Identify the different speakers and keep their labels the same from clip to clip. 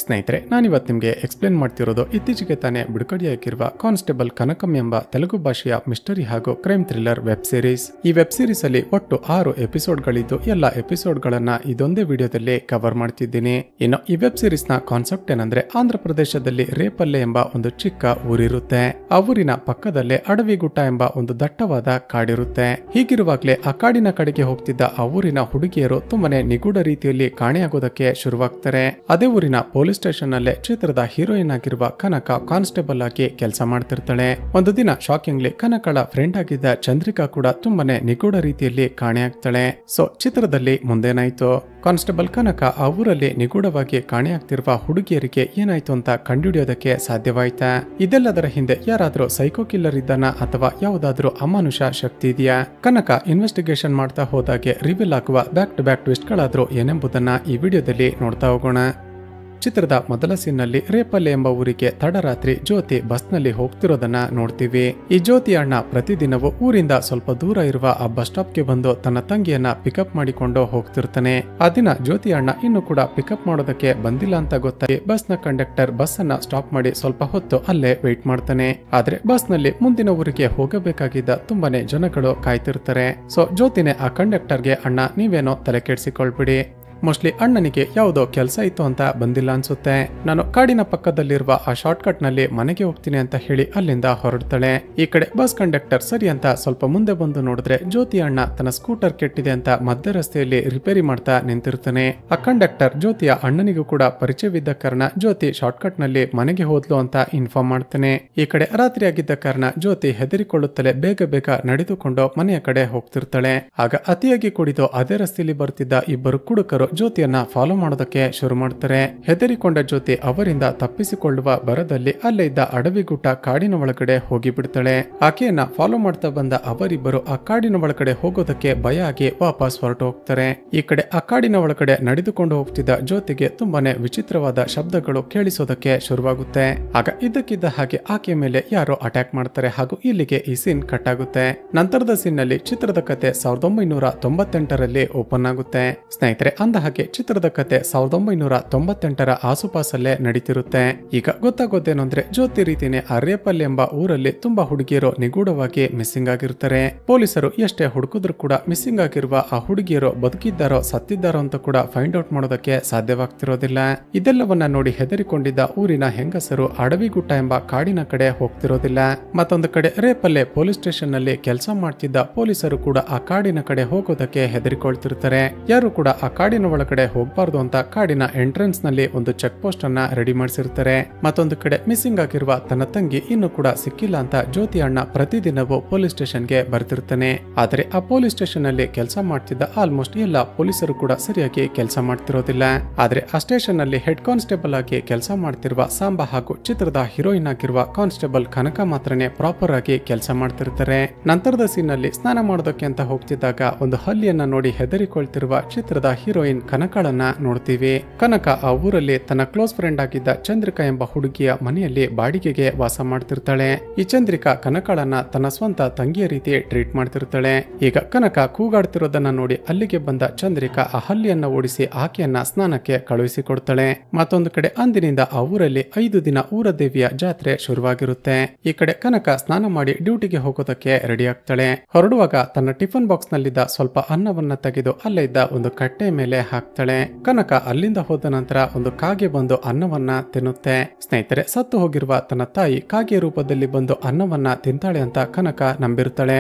Speaker 1: ಸ್ನೇಹಿತರೆ, ನಾನಿವತ್ತು ನಿಮಗೆ ಎಕ್ಸ್ಪ್ಲೇನ್ ಮಾಡ್ತಿರೋದು ಇತ್ತೀಚೆಗೆ ತಾನೇ ಬಿಡುಗಡೆಯಾಗಿರುವ ಕಾನ್ಸ್ಟೇಬಲ್ ಕನಕಂ ಎಂಬ ತೆಲುಗು ಭಾಷೆಯ ಮಿಸ್ಟರಿ ಹಾಗೂ ಕ್ರೈಮ್ ಥ್ರಿಲ್ಲರ್ ವೆಬ್ ಸೀರೀಸ್. ಈ ವೆಬ್ ಸೀರೀಸ್ ಅಲ್ಲಿ ಒಟ್ಟು 6 ಎಪಿಸೋಡ್ಗಳಿದ್ದು ಎಲ್ಲ ಎಪಿಸೋಡ್ಗಳನ್ನ ಇದೊಂದೇ ವಿಡಿಯೋದಲ್ಲಿ ಕವರ್ ಮಾಡ್ತಿದ್ದೀನಿ. ಇನ್ನು ಈ ವೆಬ್ ಸೀರೀಸ್ ನ ಕಾನ್ಸೆಪ್ಟ್ ಏನಂದ್ರೆ, ಆಂಧ್ರ ಪ್ರದೇಶದಲ್ಲಿ ರೇಪಲ್ಲೆ ಎಂಬ ಒಂದು ಚಿಕ್ಕ ಊರಿರುತ್ತೆ. ಆ ಊರಿನ ಪಕ್ಕದಲ್ಲೇ ಅಡವಿಗುಟ್ಟ ಎಂಬ ಒಂದು ದಟ್ಟವಾದ ಕಾಡಿರುತ್ತೆ. ಹೀಗಿರುವಾಗಲೇ ಆ ಕಾಡಿನ ಕಡೆಗೆ ಹೋಗ್ತಿದ್ದ ಆ ಊರಿನ ಹುಡುಗಿಯರು ತುಂಬಾನೇ ನಿಗೂಢ ರೀತಿಯಲ್ಲಿ ಕಾಣೆಯಾಗೋದಕ್ಕೆ ಶುರುವಾಗ್ತಾರೆ. ಅದೇ ಊರಿನ ಪೊಲೀಸ್ ಸ್ಟೇಷನ್ ನಲ್ಲೇ ಚಿತ್ರದ ಹೀರೋಯಿನ್ ಆಗಿರುವ ಕನಕ ಕಾನ್ಸ್ಟೇಬಲ್ ಆಗಿ ಕೆಲಸ ಮಾಡ್ತಿರ್ತಾಳೆ. ಒಂದು ದಿನ ಶಾಕಿಂಗ್ಲಿ ಕನಕಳ ಫ್ರೆಂಡ್ ಆಗಿದ್ದ ಚಂದ್ರಿಕಾ ಕೂಡ ತುಂಬಾನೇ ನಿಗೂಢ ರೀತಿಯಲ್ಲಿ ಕಾಣೆಯಾಗ್ತಾಳೆ. ಸೊ ಚಿತ್ರದಲ್ಲಿ ಮುಂದೇನಾಯ್ತು? ಕಾನ್ಸ್ಟೇಬಲ್ ಕನಕ ಆ ಊರಲ್ಲಿ ನಿಗೂಢವಾಗಿ ಕಾಣೆಯಾಗ್ತಿರುವ ಹುಡುಗಿಯರಿಗೆ ಏನಾಯ್ತು ಅಂತ ಕಂಡುಹಿಡಿಯೋದಕ್ಕೆ ಸಾಧ್ಯವಾಯ್ತಾ? ಇದೆಲ್ಲದರ ಹಿಂದೆ ಯಾರಾದ್ರೂ ಸೈಕೋ ಕಿಲ್ಲರ್ ಇದ್ದಾನ ಅಥವಾ ಯಾವುದಾದ್ರೂ ಅಮಾನುಷ ಶಕ್ತಿ ಇದೆಯಾ? ಕನಕ ಇನ್ವೆಸ್ಟಿಗೇಷನ್ ಮಾಡ್ತಾ ಹೋದಾಗೆ ರಿವೀಲ್ ಆಗುವ ಬ್ಯಾಕ್ ಟು ಬ್ಯಾಕ್ ಟ್ವಿಸ್ಟ್ ಗಳಾದ್ರೂ ಏನೆಂಬುದನ್ನ ಈ ವಿಡಿಯೋದಲ್ಲಿ ನೋಡ್ತಾ ಹೋಗೋಣ. ಚಿತ್ರದ ಮೊದಲ ಸೀನ್ನಲ್ಲಿ ರೇಪಲ್ಲೆ ಎಂಬ ಊರಿಗೆ ತಡರಾತ್ರಿ ಜ್ಯೋತಿ ಬಸ್ನಲ್ಲಿ ಹೋಗ್ತಿರೋದನ್ನ ನೋಡ್ತೀವಿ. ಈ ಜ್ಯೋತಿ ಅಣ್ಣ ಪ್ರತಿದಿನವೂ ಊರಿಂದ ಸ್ವಲ್ಪ ದೂರ ಇರುವ ಆ ಬಸ್ ಸ್ಟಾಪ್ಗೆ ಬಂದು ತನ್ನ ತಂಗಿಯನ್ನ ಪಿಕಪ್ ಮಾಡಿಕೊಂಡು ಹೋಗ್ತಿರ್ತಾನೆ. ಆ ದಿನ ಜ್ಯೋತಿ ಅಣ್ಣ ಇನ್ನು ಕೂಡ ಪಿಕಪ್ ಮಾಡೋದಕ್ಕೆ ಬಂದಿಲ್ಲ ಅಂತ ಗೊತ್ತಾಗಿ ಬಸ್ನ ಕಂಡಕ್ಟರ್ ಬಸ್ ಅನ್ನ ಸ್ಟಾಪ್ ಮಾಡಿ ಸ್ವಲ್ಪ ಹೊತ್ತು ಅಲ್ಲೇ ವೇಟ್ ಮಾಡ್ತಾನೆ. ಆದ್ರೆ ಬಸ್ ನಲ್ಲಿ ಮುಂದಿನ ಊರಿಗೆ ಹೋಗಬೇಕಾಗಿದ್ದ ತುಂಬಾನೇ ಜನಗಳು ಕಾಯ್ತಿರ್ತಾರೆ. ಸೊ ಜ್ಯೋತಿನೇ ಆ ಕಂಡಕ್ಟರ್ಗೆ, ಅಣ್ಣ ನೀವೇನೋ ತಲೆ ಕೆಡಿಸಿಕೊಳ್ಬಿಡಿ, ಮೋಸ್ಟ್ಲಿ ಅಣ್ಣನಿಗೆ ಯಾವುದೋ ಕೆಲಸ ಇತ್ತು ಅಂತ ಬಂದಿಲ್ಲ ಅನ್ಸುತ್ತೆ, ನಾನು ಕಾಡಿನ ಪಕ್ಕದಲ್ಲಿರುವ ಆ ಶಾರ್ಟ್ ಕಟ್ ನಲ್ಲಿ ಮನೆಗೆ ಹೋಗ್ತೀನಿ ಅಂತ ಹೇಳಿ ಅಲ್ಲಿಂದ ಹೊರಡ್ತಾಳೆ. ಈ ಕಡೆ ಬಸ್ ಕಂಡಕ್ಟರ್ ಸರಿ ಅಂತ ಸ್ವಲ್ಪ ಮುಂದೆ ಬಂದು ನೋಡಿದ್ರೆ ಜ್ಯೋತಿ ಅಣ್ಣ ತನ್ನ ಸ್ಕೂಟರ್ ಕೆಟ್ಟಿದೆ ಅಂತ ಮಧ್ಯ ರಸ್ತೆಯಲ್ಲಿ ರಿಪೇರಿ ಮಾಡ್ತಾ ನಿಂತಿರ್ತಾನೆ. ಆ ಕಂಡಕ್ಟರ್ ಜ್ಯೋತಿಯ ಅಣ್ಣನಿಗೂ ಕೂಡ ಪರಿಚಯವಿದ್ದ ಕಾರಣ ಜ್ಯೋತಿ ಶಾರ್ಟ್ ಕಟ್ ನಲ್ಲಿ ಮನೆಗೆ ಹೋದ್ಲು ಅಂತ ಇನ್ಫಾರ್ಮ್ ಮಾಡ್ತಾನೆ. ಈ ಕಡೆ ರಾತ್ರಿ ಆಗಿದ್ದ ಕಾರಣ ಜ್ಯೋತಿ ಹೆದರಿಕೊಳ್ಳುತ್ತಲೇ ಬೇಗ ಬೇಗ ನಡೆದುಕೊಂಡು ಮನೆಯ ಕಡೆ ಹೋಗ್ತಿರ್ತಾಳೆ. ಆಗ ಅತಿಯಾಗಿ ಕುಡಿದು ಅದೇ ರಸ್ತೆಯಲ್ಲಿ ಬರ್ತಿದ್ದ ಇಬ್ಬರು ಕುಡುಕರು ಜ್ಯೋತಿಯನ್ನ ಫಾಲೋ ಮಾಡೋದಕ್ಕೆ ಶುರು ಮಾಡ್ತಾರೆ. ಹೆದರಿಕೊಂಡ ಜ್ಯೋತಿ ಅವರಿಂದ ತಪ್ಪಿಸಿಕೊಳ್ಳುವ ಬರದಲ್ಲಿ ಅಲ್ಲೇ ಇದ್ದ ಅಡವಿಗುಟ್ಟ ಕಾಡಿನ ಒಳಗಡೆ ಹೋಗಿ ಬಿಡ್ತಾಳೆ. ಆಕೆಯನ್ನ ಫಾಲೋ ಮಾಡ್ತಾ ಬಂದ ಅವರಿಬ್ಬರು ಆ ಕಾಡಿನ ಒಳಗಡೆ ಹೋಗೋದಕ್ಕೆ ಭಯ ಆಗಿ ವಾಪಸ್ ಹೊರಟು ಹೋಗ್ತಾರೆ. ಈ ಕಡೆ ಆ ಕಾಡಿನ ಒಳಗಡೆ ನಡೆದುಕೊಂಡು ಹೋಗ್ತಿದ್ದ ಜ್ಯೋತಿಗೆ ತುಂಬಾನೇ ವಿಚಿತ್ರವಾದ ಶಬ್ದಗಳು ಕೇಳಿಸೋದಕ್ಕೆ ಶುರುವಾಗುತ್ತೆ. ಆಗ ಇದ್ದಕ್ಕಿದ್ದ ಹಾಗೆ ಆಕೆಯ ಮೇಲೆ ಯಾರೋ ಅಟ್ಯಾಕ್ ಮಾಡ್ತಾರೆ ಹಾಗೂ ಇಲ್ಲಿಗೆ ಈ ಸೀನ್ ಕಟ್ ಆಗುತ್ತೆ. ನಂತರದ ಸೀನ್ ನಲ್ಲಿ ಚಿತ್ರದ ಕತೆ 1998ರಲ್ಲಿ ಓಪನ್ ಆಗುತ್ತೆ. ಸ್ನೇಹಿತರೆ, ಹಾಗೆ ಚಿತ್ರದ ಕತೆ 1998ರ ಆಸುಪಾಸಲ್ಲೇ ನಡೀತಿರುತ್ತೆ. ಈಗ ಗೊತ್ತಾಗೋದೇನು ಅಂದ್ರೆ, ಜ್ಯೋತಿ ರೀತಿನೇ ಆ ರೇಪಲ್ಲೆ ಎಂಬ ಊರಲ್ಲಿ ತುಂಬಾ ಹುಡುಗಿಯರು ನಿಗೂಢವಾಗಿ ಮಿಸ್ಸಿಂಗ್ ಆಗಿರ್ತಾರೆ. ಪೊಲೀಸರು ಎಷ್ಟೇ ಹುಡುಕಿದ್ರು ಕೂಡ ಮಿಸ್ಸಿಂಗ್ ಆಗಿರುವ ಆ ಹುಡುಗಿಯರು ಬದುಕಿದ್ದಾರೋ ಸತ್ತಿದ್ದಾರೋ ಅಂತ ಕೂಡ ಫೈಂಡ್ ಔಟ್ ಮಾಡೋದಕ್ಕೆ ಸಾಧ್ಯವಾಗ್ತಿರೋದಿಲ್ಲ. ಇದೆಲ್ಲವನ್ನ ನೋಡಿ ಹೆದರಿಕೊಂಡಿದ್ದ ಊರಿನ ಹೆಂಗಸರು ಅಡವಿಗುಟ್ಟ ಎಂಬ ಕಾಡಿನ ಕಡೆ ಹೋಗ್ತಿರೋದಿಲ್ಲ. ಮತ್ತೊಂದು ಕಡೆ ರೇಪಲ್ಲೆ ಪೊಲೀಸ್ ಸ್ಟೇಷನ್ ನಲ್ಲಿ ಕೆಲಸ ಮಾಡ್ತಿದ್ದ ಪೊಲೀಸರು ಕೂಡ ಆ ಕಾಡಿನ ಕಡೆ ಹೋಗೋದಕ್ಕೆ ಹೆದರಿಕೊಳ್ತಿರ್ತಾರೆ. ಯಾರು ಕೂಡ ಆ ಕಾಡಿನ ಒಳಗಡೆ ಹೋಗಬಾರ್ದು ಅಂತ ಕಾಡಿನ ಎಂಟ್ರೆನ್ಸ್ ನಲ್ಲಿ ಒಂದು ಚೆಕ್ ಪೋಸ್ಟ್ ಅನ್ನ ರೆಡಿ ಮಾಡಿಸಿರ್ತಾರೆ. ಮತ್ತೊಂದು ಕಡೆ ಮಿಸ್ಸಿಂಗ್ ಆಗಿರುವ ತನ್ನ ತಂಗಿ ಇನ್ನು ಕೂಡ ಸಿಕ್ಕಿಲ್ಲ ಅಂತ ಜ್ಯೋತಿ ಅಣ್ಣ ಪ್ರತಿದಿನವೂ ಪೊಲೀಸ್ ಸ್ಟೇಷನ್ಗೆ ಬರ್ತಿರ್ತಾನೆ. ಆದರೆ ಆ ಪೊಲೀಸ್ ಸ್ಟೇಷನ್ ನಲ್ಲಿ ಕೆಲಸ ಮಾಡ್ತಿದ್ದ ಆಲ್ಮೋಸ್ಟ್ ಎಲ್ಲ ಪೊಲೀಸರು ಕೂಡ ಸರಿಯಾಗಿ ಕೆಲಸ ಮಾಡ್ತಿರೋದಿಲ್ಲ. ಆದ್ರೆ ಆ ಸ್ಟೇಷನ್ ನಲ್ಲಿ ಹೆಡ್ ಕಾನ್ಸ್ಟೇಬಲ್ ಆಗಿ ಕೆಲಸ ಮಾಡ್ತಿರುವ ಸಾಂಬಾ ಹಾಗೂ ಚಿತ್ರದ ಹೀರೋಯಿನ್ ಆಗಿರುವ ಕಾನ್ಸ್ಟೇಬಲ್ ಕನಕ ಮಾತ್ರನೇ ಪ್ರಾಪರ್ ಆಗಿ ಕೆಲಸ ಮಾಡ್ತಿರ್ತಾರೆ. ನಂತರದ ಸೀನ್ ನಲ್ಲಿ ಸ್ನಾನ ಮಾಡೋದಕ್ಕೆ ಅಂತ ಹೋಗ್ತಿದ್ದಾಗ ಒಂದು ಹಲ್ಲಿಯನ್ನ ನೋಡಿ ಹೆದರಿಕೊಳ್ತಿರುವ ಚಿತ್ರದ ಹೀರೋಯಿನ್ ಕನಕಳನ್ನ ನೋಡ್ತೀವಿ. ಕನಕ ಆ ಊರಲ್ಲಿ ತನ್ನ ಕ್ಲೋಸ್ ಫ್ರೆಂಡ್ ಆಗಿದ್ದ ಚಂದ್ರಿಕಾ ಎಂಬ ಹುಡುಗಿಯ ಮನೆಯಲ್ಲಿ ಬಾಡಿಗೆಗೆ ವಾಸ ಮಾಡ್ತಿರ್ತಾಳೆ. ಈ ಚಂದ್ರಿಕಾ ಕನಕಳನ್ನ ತನ್ನ ಸ್ವಂತ ತಂಗಿಯ ರೀತಿ ಟ್ರೀಟ್ ಮಾಡ್ತಿರ್ತಾಳೆ. ಈಗ ಕನಕ ಕೂಗಾಡ್ತಿರೋದನ್ನ ನೋಡಿ ಅಲ್ಲಿಗೆ ಬಂದ ಚಂದ್ರಿಕಾ ಆ ಹಲ್ಲಿಯನ್ನ ಓಡಿಸಿ ಆಕೆಯನ್ನ ಸ್ನಾನಕ್ಕೆ ಕಳುಹಿಸಿಕೊಡ್ತಾಳೆ. ಮತ್ತೊಂದು ಕಡೆ ಅಂದಿನಿಂದ ಆ ಊರಲ್ಲಿ 5 ದಿನ ಊರ ದೇವಿಯ ಜಾತ್ರೆ ಶುರುವಾಗಿರುತ್ತೆ. ಈ ಕಡೆ ಕನಕ ಸ್ನಾನ ಮಾಡಿ ಡ್ಯೂಟಿಗೆ ಹೋಗೋದಕ್ಕೆ ರೆಡಿ ಆಗ್ತಾಳೆ. ಹೊರಡುವಾಗ ತನ್ನ ಟಿಫನ್ ಬಾಕ್ಸ್ ನಲ್ಲಿದ್ದ ಸ್ವಲ್ಪ ಅನ್ನವನ್ನ ತೆಗೆದು ಅಲ್ಲೇ ಇದ್ದ ಒಂದು ಕಟ್ಟೆ ಮೇಲೆ ಹಾಕ್ತಾಳೆ. ಕನಕ ಅಲ್ಲಿಂದ ಹೋದ ನಂತರ ಒಂದು ಕಾಗೆ ಬಂದು ಅನ್ನವನ್ನ ತಿನ್ನುತ್ತೆ. ಸ್ನೇಹಿತರೆ, ಸತ್ತು ಹೋಗಿರುವ ತನ್ನ ತಾಯಿ ಕಾಗೆ ರೂಪದಲ್ಲಿ ಬಂದು ಅನ್ನವನ್ನ ತಿಂತಾಳೆ ಅಂತ ಕನಕ ನಂಬಿರ್ತಾಳೆ.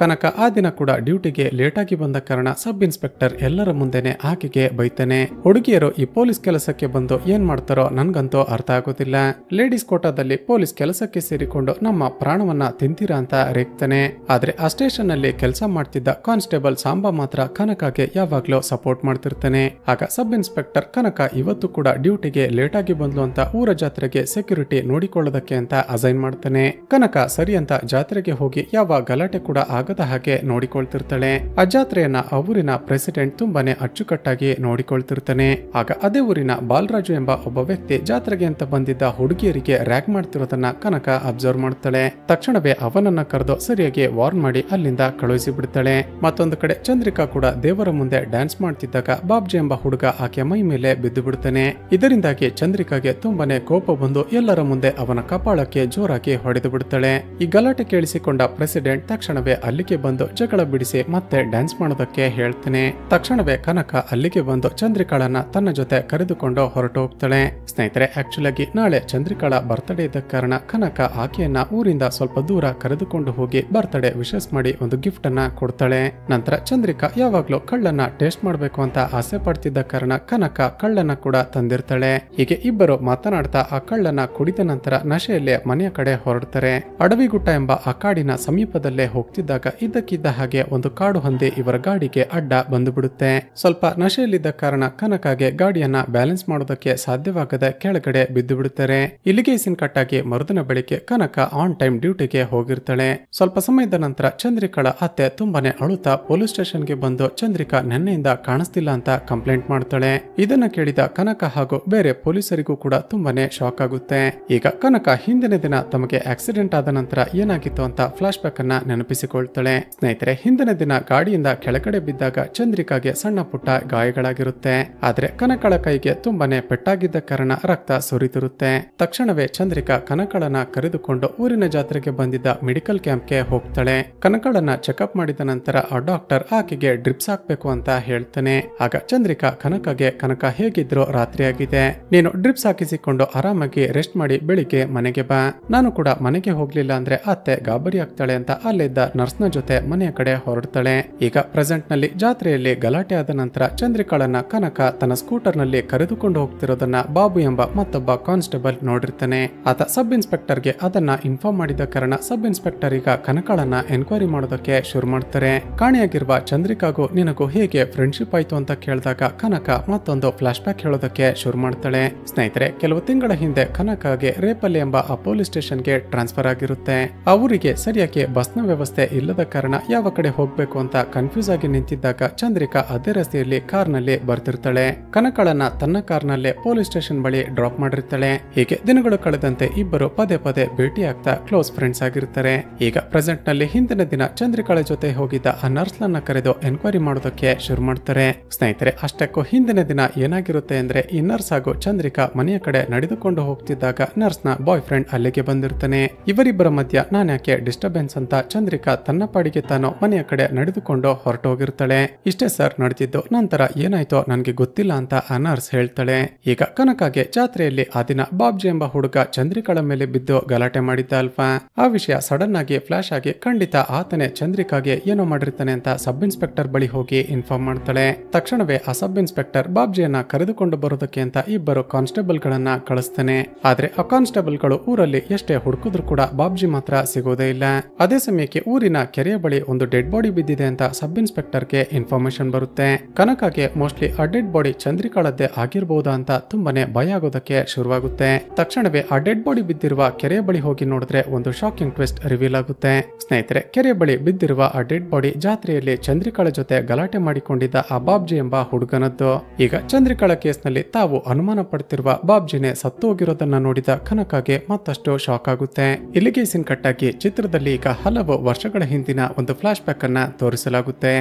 Speaker 1: ಕನಕ ಆ ದಿನ ಕೂಡ ಡ್ಯೂಟಿಗೆ ಲೇಟ್ ಆಗಿ ಬಂದ ಕಾರಣ ಸಬ್ ಇನ್ಸ್ಪೆಕ್ಟರ್ ಎಲ್ಲರ ಮುಂದೆನೆ ಆಕೆಗೆ ಬೈತಾನೆ. ಹುಡುಗಿಯರು ಈ ಪೊಲೀಸ್ ಕೆಲಸಕ್ಕೆ ಬಂದು ಏನ್ ಮಾಡ್ತಾರೋ ನನ್ಗಂತೂ ಅರ್ಥ ಆಗೋದಿಲ್ಲ. ಲೇಡೀಸ್ ಕೋಟಾದಲ್ಲಿ ಪೊಲೀಸ್ ಕೆಲಸಕ್ಕೆ ಸೇರಿಕೊಂಡು ನಮ್ಮ ಪ್ರಾಣವನ್ನ ತಿಂತೀರಾ ಅಂತ ರೇಗ್ತಾನೆ. ಆದ್ರೆ ಆ ಸ್ಟೇಷನ್ ನಲ್ಲಿ ಕೆಲಸ ಮಾಡ್ತಿದ್ದ ಕಾನ್ಸ್ಟೇಬಲ್ ಸಾಂಬಾ ಮಾತ್ರ ಕನಕಗೆ ಯಾವಾಗ್ಲೂ ಸಪೋರ್ಟ್ ಮಾಡ್ತಿರ್ತಾನೆ. ಆಗ ಸಬ್ ಇನ್ಸ್ಪೆಕ್ಟರ್ ಕನಕ ಇವತ್ತು ಕೂಡ ಡ್ಯೂಟಿಗೆ ಲೇಟ್ ಆಗಿ ಬಂದ್ಲು ಅಂತ ಊರ ಜಾತ್ರೆಗೆ ಸೆಕ್ಯೂರಿಟಿ ನೋಡಿಕೊಳ್ಳೋದಕ್ಕೆ ಅಂತ ಅಸೈನ್ ಮಾಡ್ತಾನೆ. ಕನಕ ಸರಿ ಅಂತ ಜಾತ್ರೆಗೆ ಹೋಗಿ ಯಾವ ಗಲಾಟೆ ಕೂಡ ಆಗದ ಹಾಗೆ ನೋಡಿಕೊಳ್ತಿರ್ತಾಳೆ. ಆ ಜಾತ್ರೆಯನ್ನ ಆ ಊರಿನ ಪ್ರೆಸಿಡೆಂಟ್ ತುಂಬಾನೇ ಅಚ್ಚುಕಟ್ಟಾಗಿ ನೋಡಿಕೊಳ್ತಿರ್ತಾನೆ. ಆಗ ಅದೇ ಊರಿನ ಬಾಲರಾಜು ಎಂಬ ಒಬ್ಬ ವ್ಯಕ್ತಿ ಜಾತ್ರೆಗೆ ಅಂತ ಬಂದಿದ್ದ ಹುಡುಗಿಯರಿಗೆ ರ್ಯಾಗ್ ಮಾಡ್ತಿರೋದನ್ನ ಕನಕ ಅಬ್ಸರ್ವ್ ಮಾಡ್ತಾಳೆ. ತಕ್ಷಣವೇ ಅವನನ್ನ ಕರೆದು ಸರಿಯಾಗಿ ವಾರ್ನ್ ಮಾಡಿ ಅಲ್ಲಿಂದ ಕಳುಹಿಸಿ ಬಿಡ್ತಾಳೆ. ಮತ್ತೊಂದು ಕಡೆ ಚಂದ್ರಿಕಾ ಕೂಡ ದೇವರ ಮುಂದೆ ಡ್ಯಾನ್ಸ್ ಮಾಡ್ತಿದ್ದಾಗ ಬಾಬ್ಜಿ ಎಂಬ ಹುಡುಗ ಆಕೆ ಮೈ ಮೇಲೆ ಬಿದ್ದು ಬಿಡ್ತಾನೆ. ಇದರಿಂದಾಗಿ ಚಂದ್ರಿಕಾಗೆ ತುಂಬಾನೇ ಕೋಪ ಬಂದು ಎಲ್ಲರ ಮುಂದೆ ಅವನ ಕಪಾಳಕ್ಕೆ ಜೋರಾಗಿ ಹೊಡೆದು ಬಿಡ್ತಾಳೆ. ಈ ಗಲಾಟೆ ಕೇಳಿಸಿಕೊಂಡ ಪ್ರೆಸಿಡೆಂಟ್ ತಕ್ಷಣವೇ ಅಲ್ಲಿಗೆ ಬಂದು ಜಗಳ ಬಿಡಿಸಿ ಮತ್ತೆ ಡ್ಯಾನ್ಸ್ ಮಾಡೋದಕ್ಕೆ ಹೇಳ್ತಾನೆ. ತಕ್ಷಣವೇ ಕನಕ ಅಲ್ಲಿಗೆ ಬಂದು ಚಂದ್ರಿಕಾಳನ್ನ ತನ್ನ ಜೊತೆ ಕರೆದುಕೊಂಡು ಹೊರಟು ಹೋಗ್ತಾಳೆ. ಸ್ನೇಹಿತರೆ, ಆಕ್ಚುಲ್ ಆಗಿ ನಾಳೆ ಚಂದ್ರಿಕಾಳ ಬರ್ತ್ಡೇ ಇದ್ದ ಕಾರಣ ಕನಕ ಆಕೆಯನ್ನ ಊರಿಂದ ಸ್ವಲ್ಪ ದೂರ ಕರೆದುಕೊಂಡು ಹೋಗಿ ಬರ್ತ್ಡೇ ವಿಶಸ್ ಮಾಡಿ ಒಂದು ಗಿಫ್ಟ್ ಅನ್ನ ಕೊಡ್ತಾಳೆ. ನಂತರ ಚಂದ್ರಿಕಾ ಯಾವಾಗ್ಲೂ ಕಳ್ಳನ್ನ ಟೇಸ್ಟ್ ಮಾಡ್ಬೇಕು ಅಂತ ಆಸೆ ಪಡ್ತಿದ್ದ ಕಾರಣ ಕನಕ ಕಳ್ಳನ್ನ ಕೂಡ ತಂದಿರ್ತಾಳೆ. ಹೀಗೆ ಇಬ್ಬರು ಮಾತನಾಡ್ತಾ ಆ ಕಳ್ಳನ ಕುಡಿದ ನಂತರ ನಶೆಯಲ್ಲೇ ಮನೆಯ ಕಡೆ ಹೊರಡ್ತಾರೆ. ಅಡವಿಗುಟ್ಟ ಎಂಬ ಆ ಕಾಡಿನ ಸಮೀಪದಲ್ಲೇ ಹೋಗ್ತಿದ್ದಾಗ ಇದ್ದಕ್ಕಿದ್ದ ಹಾಗೆ ಒಂದು ಕಾಡು ಹಂದಿ ಇವರ ಗಾಡಿಗೆ ಅಡ್ಡ ಬಂದು ಬಿಡುತ್ತೆ. ಸ್ವಲ್ಪ ನಶೆಯಲ್ಲಿದ್ದ ಕಾರಣ ಕನಕಾಗೆ ಗಾಡಿಯನ್ನ ಬ್ಯಾಲೆನ್ಸ್ ಮಾಡೋದಕ್ಕೆ ಸಾಧ್ಯವಾಗದೆ ಕೆಳಗಡೆ ಬಿದ್ದು ಬಿಡುತ್ತಾರೆ. ಇಲ್ಲಿಗೆ ಸೀನ್ ಕಟ್ಟಾಗಿ ಮರುದಿನ ಬೆಳಿಗ್ಗೆ ಕನಕ ಆನ್ ಟೈಮ್ ಡ್ಯೂಟಿಗೆ ಹೋಗಿರ್ತಾಳೆ. ಸ್ವಲ್ಪ ಸಮಯದ ನಂತರ ಚಂದ್ರಿಕಾಳ ಅತ್ತೆ ತುಂಬಾನೇ ಅಳುತ್ತಾ ಪೊಲೀಸ್ ಸ್ಟೇಷನ್ಗೆ ಬಂದು ಚಂದ್ರಿಕಾ ನೆನ್ನೆಯಿಂದ ಕಾಣಿಸ್ತಿಲ್ಲ ಅಂತ ಕಂಪ್ಲೇಂಟ್ ಮಾಡ್ತಾಳೆ. ಇದನ್ನ ಕೇಳಿದ ಕನಕ ಹಾಗೂ ಬೇರೆ ಪೊಲೀಸರಿಗೂ ಕೂಡ ತುಂಬಾನೇ ಶಾಕ್ ಆಗುತ್ತೆ. ಈಗ ಕನಕ ಹಿಂದಿನ ದಿನ ತಮಗೆ ಆಕ್ಸಿಡೆಂಟ್ ಆದ ನಂತರ ಏನಾಗಿತ್ತು ಅಂತ ಫ್ಲಾಶ್ ಬ್ಯಾಕ್ ಅನ್ನ ನೆನಪಿಸಿಕೊಳ್ತಾಳೆ. ಸ್ನೇಹಿತರೆ, ಹಿಂದಿನ ದಿನ ಗಾಡಿಯಿಂದ ಕೆಳಗಡೆ ಬಿದ್ದಾಗ ಚಂದ್ರಿಕಾಗೆ ಸಣ್ಣ ಪುಟ್ಟ ಗಾಯಗಳಾಗಿರುತ್ತೆ. ಆದ್ರೆ ಕನಕಳ ಕೈಗೆ ತುಂಬಾನೇ ಪೆಟ್ಟಾಗಿದ್ದ ಕಾರಣ ರಕ್ತ ಸುರಿತಿರುತ್ತೆ. ತಕ್ಷಣವೇ ಚಂದ್ರಿಕಾ ಕನಕಳನ್ನ ಕರೆದುಕೊಂಡು ಊರಿನ ಜಾತ್ರೆಗೆ ಬಂದಿದ್ದ ಮೆಡಿಕಲ್ ಕ್ಯಾಂಪ್ಗೆ ಹೋಗ್ತಾಳೆ. ಕನಕಳನ್ನ ಚೆಕಪ್ ಮಾಡಿದ ನಂತರ ಆ ಡಾಕ್ಟರ್ ಆಕೆಗೆ ಡ್ರಿಪ್ಸ್ ಹಾಕ್ಬೇಕು ಅಂತ ಹೇಳ್ತಾನೆ. ಆಗ ಚಂದ್ರಿಕಾ ಕನಕಗೆ, ಕನಕ ಹೇಗಿದ್ರು ರಾತ್ರಿ ಆಗಿದೆ, ನೀನು ಡ್ರಿಪ್ಸ್ ಹಾಕಿಸಿಕೊಂಡು ಆರಾಮಾಗಿ ರೆಸ್ಟ್ ಮಾಡಿ ಬೆಳಿಗ್ಗೆ ಮನೆಗೆ ಬಾ. ನಾನು ಕೂಡ ಮನೆಗೆ ಹೋಗ್ಲಿಲ್ಲ ಅಂದ್ರೆ ಅತ್ತೆ ಗಾಬರಿ ಆಗ್ತಾಳೆ ಅಂತ ಅಲ್ಲಿದ್ದ ನರ್ಸ್ನ ಜೊತೆ ಮನೆಯ ಕಡೆ ಹೊರಡ್ತಾಳೆ. ಈಗ ಪ್ರೆಸೆಂಟ್ ನಲ್ಲಿ ಜಾತ್ರೆಯಲ್ಲಿ ಗಲಾಟೆ ಆದ ನಂತರ ಚಂದ್ರಿಕಾಳನ್ನ ಕನಕ ತನ್ನ ಸ್ಕೂಟರ್ ನಲ್ಲಿ ಕರೆದುಕೊಂಡು ಹೋಗ್ತಿರೋದನ್ನ ಬಾಬು ಎಂಬ ಮತ್ತೊಬ್ಬ ಕಾನ್ಸ್ಟೇಬಲ್ ನೋಡಿರ್ತಾನೆ. ಆತ ಸಬ್ ಇನ್ಸ್ಪೆಕ್ಟರ್ ಗೆ ಅದನ್ನ ಇನ್ಫಾರ್ಮ್ ಮಾಡಿದ ಕಾರಣ ಸಬ್ ಇನ್ಸ್ಪೆಕ್ಟರ್ ಈಗ ಕನಕಳನ್ನ ಎನ್ಕ್ವೈರಿ ಮಾಡೋದಕ್ಕೆ ಶುರು ಮಾಡ್ತಾರೆ. ಕಾಣೆಯಾಗಿರುವ ಚಂದ್ರಿಕಾಗೂ ನಿನಗೂ ಹೇಗೆ ಫ್ರೆಂಡ್ಶಿಪ್ ಆಯ್ತು ಅಂತ ಕೇಳಿದಾಗ ಕನಕ ಮತ್ತೊಂದು ಫ್ಲಾಶ್ ಬ್ಯಾಕ್ ಹೇಳೋದಕ್ಕೆ ಶುರು ಮಾಡ್ತಾಳೆ. ಸ್ನೇಹಿತರೆ, ಕೆಲವು ತಿಂಗಳ ಹಿಂದೆ ಕನಕಗೆ ರೇಪಲ್ಲಿ ಎಂಬ ಆ ಪೊಲೀಸ್ ಸ್ಟೇಷನ್ಗೆ ಟ್ರಾನ್ಸ್ಫರ್ ಆಗಿರುತ್ತೆ. ಆ ಊರಿಗೆ ಸರಿಯಾಗಿ ಬಸ್ನ ವ್ಯವಸ್ಥೆ ಇಲ್ಲದ ಕಾರಣ ಯಾವ ಕಡೆ ಹೋಗ್ಬೇಕು ಅಂತ ಕನ್ಫ್ಯೂಸ್ ಆಗಿ ನಿಂತಿದ್ದಾಗ ಚಂದ್ರಿಕಾ ಅದೇ ರಸ್ತೆಯಲ್ಲಿ ಕಾರ್ನಲ್ಲಿ ಬರ್ತಿರ್ತಾಳೆ. ಕನಕಳನ್ನ ತನ್ನ ಕಾರ್ನಲ್ಲೇ ಪೊಲೀಸ್ ಸ್ಟೇಷನ್ ಬಳಿ ಡ್ರಾಪ್ ಮಾಡಿರ್ತಾಳೆ. ಹೀಗೆ ದಿನಗಳು ಕಳೆದಂತೆ ಇಬ್ಬರು ಪದೇ ಪದೇ ಭೇಟಿ ಆಗ್ತಾ ಕ್ಲೋಸ್ ಫ್ರೆಂಡ್ಸ್ ಆಗಿರ್ತಾರೆ. ಈಗ ಪ್ರೆಸೆಂಟ್ ನಲ್ಲಿ ಹಿಂದಿನ ದಿನ ಚಂದ್ರಿಕಾಳ ಜೊತೆ ಹೋಗಿದ್ದ ಆ ನರ್ಸ್ಲನ್ನ ಕರೆದು ಎನ್ಕ್ವೈರಿ ಮಾಡೋದಕ್ಕೆ ಶುರು ಮಾಡ್ತಾರೆ. ಸ್ನೇಹಿತರೆ, ಅಷ್ಟಕ್ಕೂ ಹಿಂದಿನ ದಿನ ಏನಾಗಿರುತ್ತೆ ಅಂದ್ರೆ ಈ ನರ್ಸ್ ಹಾಗೂ ಚಂದ್ರಿಕಾ ಮನೆಯ ಕಡೆ ನಡೆದುಕೊಂಡು ಹೋಗ್ತಿದ್ದಾಗ ನರ್ಸ್ ನ ಬಾಯ್ ಫ್ರೆಂಡ್ ಅಲ್ಲಿಗೆ ಬಂದಿರ್ತಾನೆ. ಇವರಿಬ್ಬರ ಮಧ್ಯ ನಾನ್ಯಾಕೆ ಡಿಸ್ಟರ್ಬೆನ್ಸ್ ಅಂತ ಚಂದ್ರಿಕಾ ತನ್ನ ಪಾಡಿಗೆ ತಾನು ಮನೆಯ ಕಡೆ ನಡೆದುಕೊಂಡು ಹೊರಟೋಗಿರ್ತಾಳೆ. ಇಷ್ಟೇ ಸರ್ ನಡೆದಿದ್ದು, ನಂತರ ಏನಾಯ್ತೋ ನನ್ಗೆ ಗೊತ್ತಿಲ್ಲ ಅಂತ ಆ ನರ್ಸ್ ಹೇಳ್ತಾಳೆ. ಈಗ ಕನಕಾಗೆ ಜಾತ್ರೆಯಲ್ಲಿ ಆ ದಿನ ಬಾಬ್ಜಿ ಎಂಬ ಹುಡುಗ ಚಂದ್ರಿಕಾಳ ಮೇಲೆ ಬಿದ್ದು ಗಲಾಟೆ ಮಾಡಿದ್ದ ಅಲ್ವಾ, ಆ ವಿಷಯ ಸಡನ್ ಆಗಿ ಫ್ಲಾಶ್ ಆಗಿ ಖಂಡಿತ ಆತನೇ ಚಂದ್ರಿಕಾಗೆ ಏನೋ ಮಾಡಿರ್ತಾನೆ ಅಂತ ಸಬ್ ಇನ್ಸ್ಪೆಕ್ಟರ್ ಬಳಿ ಹೋಗಿ ಇನ್ಫಾರ್ಮ್ ಮಾಡ್ತಾಳೆ. ತಕ್ಷಣವೇ ಆ ಸಬ್ ಇನ್ಸ್ಪೆಕ್ಟರ್ ಬಾಬ್ಜಿಯನ್ನ ಕರೆದುಕೊಂಡು ಬರೋದಕ್ಕೆ ಅಂತ ಇಬ್ಬರು ಕಾನ್ಸ್ಟೇಬಲ್ ಗಳನ್ನ ಕಳಿಸ್ತಾನೆ. ಆದ್ರೆ ಆ ಕಾನ್ಸ್ಟೇಬಲ್ ಗಳು ಊರಲ್ಲಿ ಎಷ್ಟೇ ಹುಡುಕಿದ್ರು ಕೂಡ ಬಾಬ್ಜಿ ಮಾತ್ರ ಸಿಗೋದೇ ಇಲ್ಲ. ಅದೇ ಸಮಯಕ್ಕೆ ಊರಿನ ಕೆರೆಯ ಬಳಿ ಒಂದು ಡೆಡ್ ಬಾಡಿ ಬಿದ್ದಿದೆ ಅಂತ ಸಬ್ ಇನ್ಸ್ಪೆಕ್ಟರ್ ಗೆ ಇನ್ಫಾರ್ಮೇಶನ್ ಬರುತ್ತೆ. ಕನಕಾಗೆ ಮೋಸ್ಟ್ಲಿ ಆ ಡೆಡ್ ಬಾಡಿ ಚಂದ್ರಿಕಾಳದ್ದೇ ಆಗಿರಬಹುದಾ ಅಂತ ತುಂಬಾನೇ ಭಯ ಆಗೋದಕ್ಕೆ ಶುರುವಾಗುತ್ತೆ. ತಕ್ಷಣವೇ ಆ ಡೆಡ್ ಬಾಡಿ ಬಿದ್ದಿರುವ ಕೆರೆಯ ಬಳಿ ಹೋಗಿ ನೋಡಿದ್ರೆ ಒಂದು ಶಾಕಿಂಗ್ ಟ್ವಿಸ್ಟ್ ರಿವೀಲ್ ಆಗುತ್ತೆ. ಸ್ನೇಹಿತರೆ, ಕೆರೆಯ ಬಳಿ ಬಿದ್ದಿರುವ ಆ ಡೆಡ್ ಬಾಡಿ ಜಾತ್ರೆಯಲ್ಲಿ ಚಂದ್ರಿಕಾಳ ಜೊತೆ ಗಲಾಟೆ ಮಾಡಿಕೊಂಡಿದ್ದ ಆ ಬಾಬ್ಜಿ ಎಂಬ ಹುಡುಗನದ್ದು. ಈಗ ಚಂದ್ರಿಕಾಳ ಕೇಸ್ನಲ್ಲಿ ತಾವು ಅನುಮಾನ ಪಡ್ತಿರುವ ಬಾಬ್ಜಿನೇ ಸತ್ತು ಹೋಗಿರೋದನ್ನ ನೋಡಿದ ಕನಕಾಗೆ ಮತ್ತಷ್ಟು ಶಾಕ್ ಆಗುತ್ತೆ. ಇಲ್ಲಿಗೆ ಸೀನ್ ಕಟ್ಟಾಗಿ ಚಿತ್ರದಲ್ಲಿ ಈಗ ಹಲವು ವರ್ಷಗಳ ಹಿಂದಿನ ಒಂದು ಫ್ಲಾಶ್ ಬ್ಯಾಕ್ ಅನ್ನ ತೋರಿಸಲಾಗುತ್ತೆ.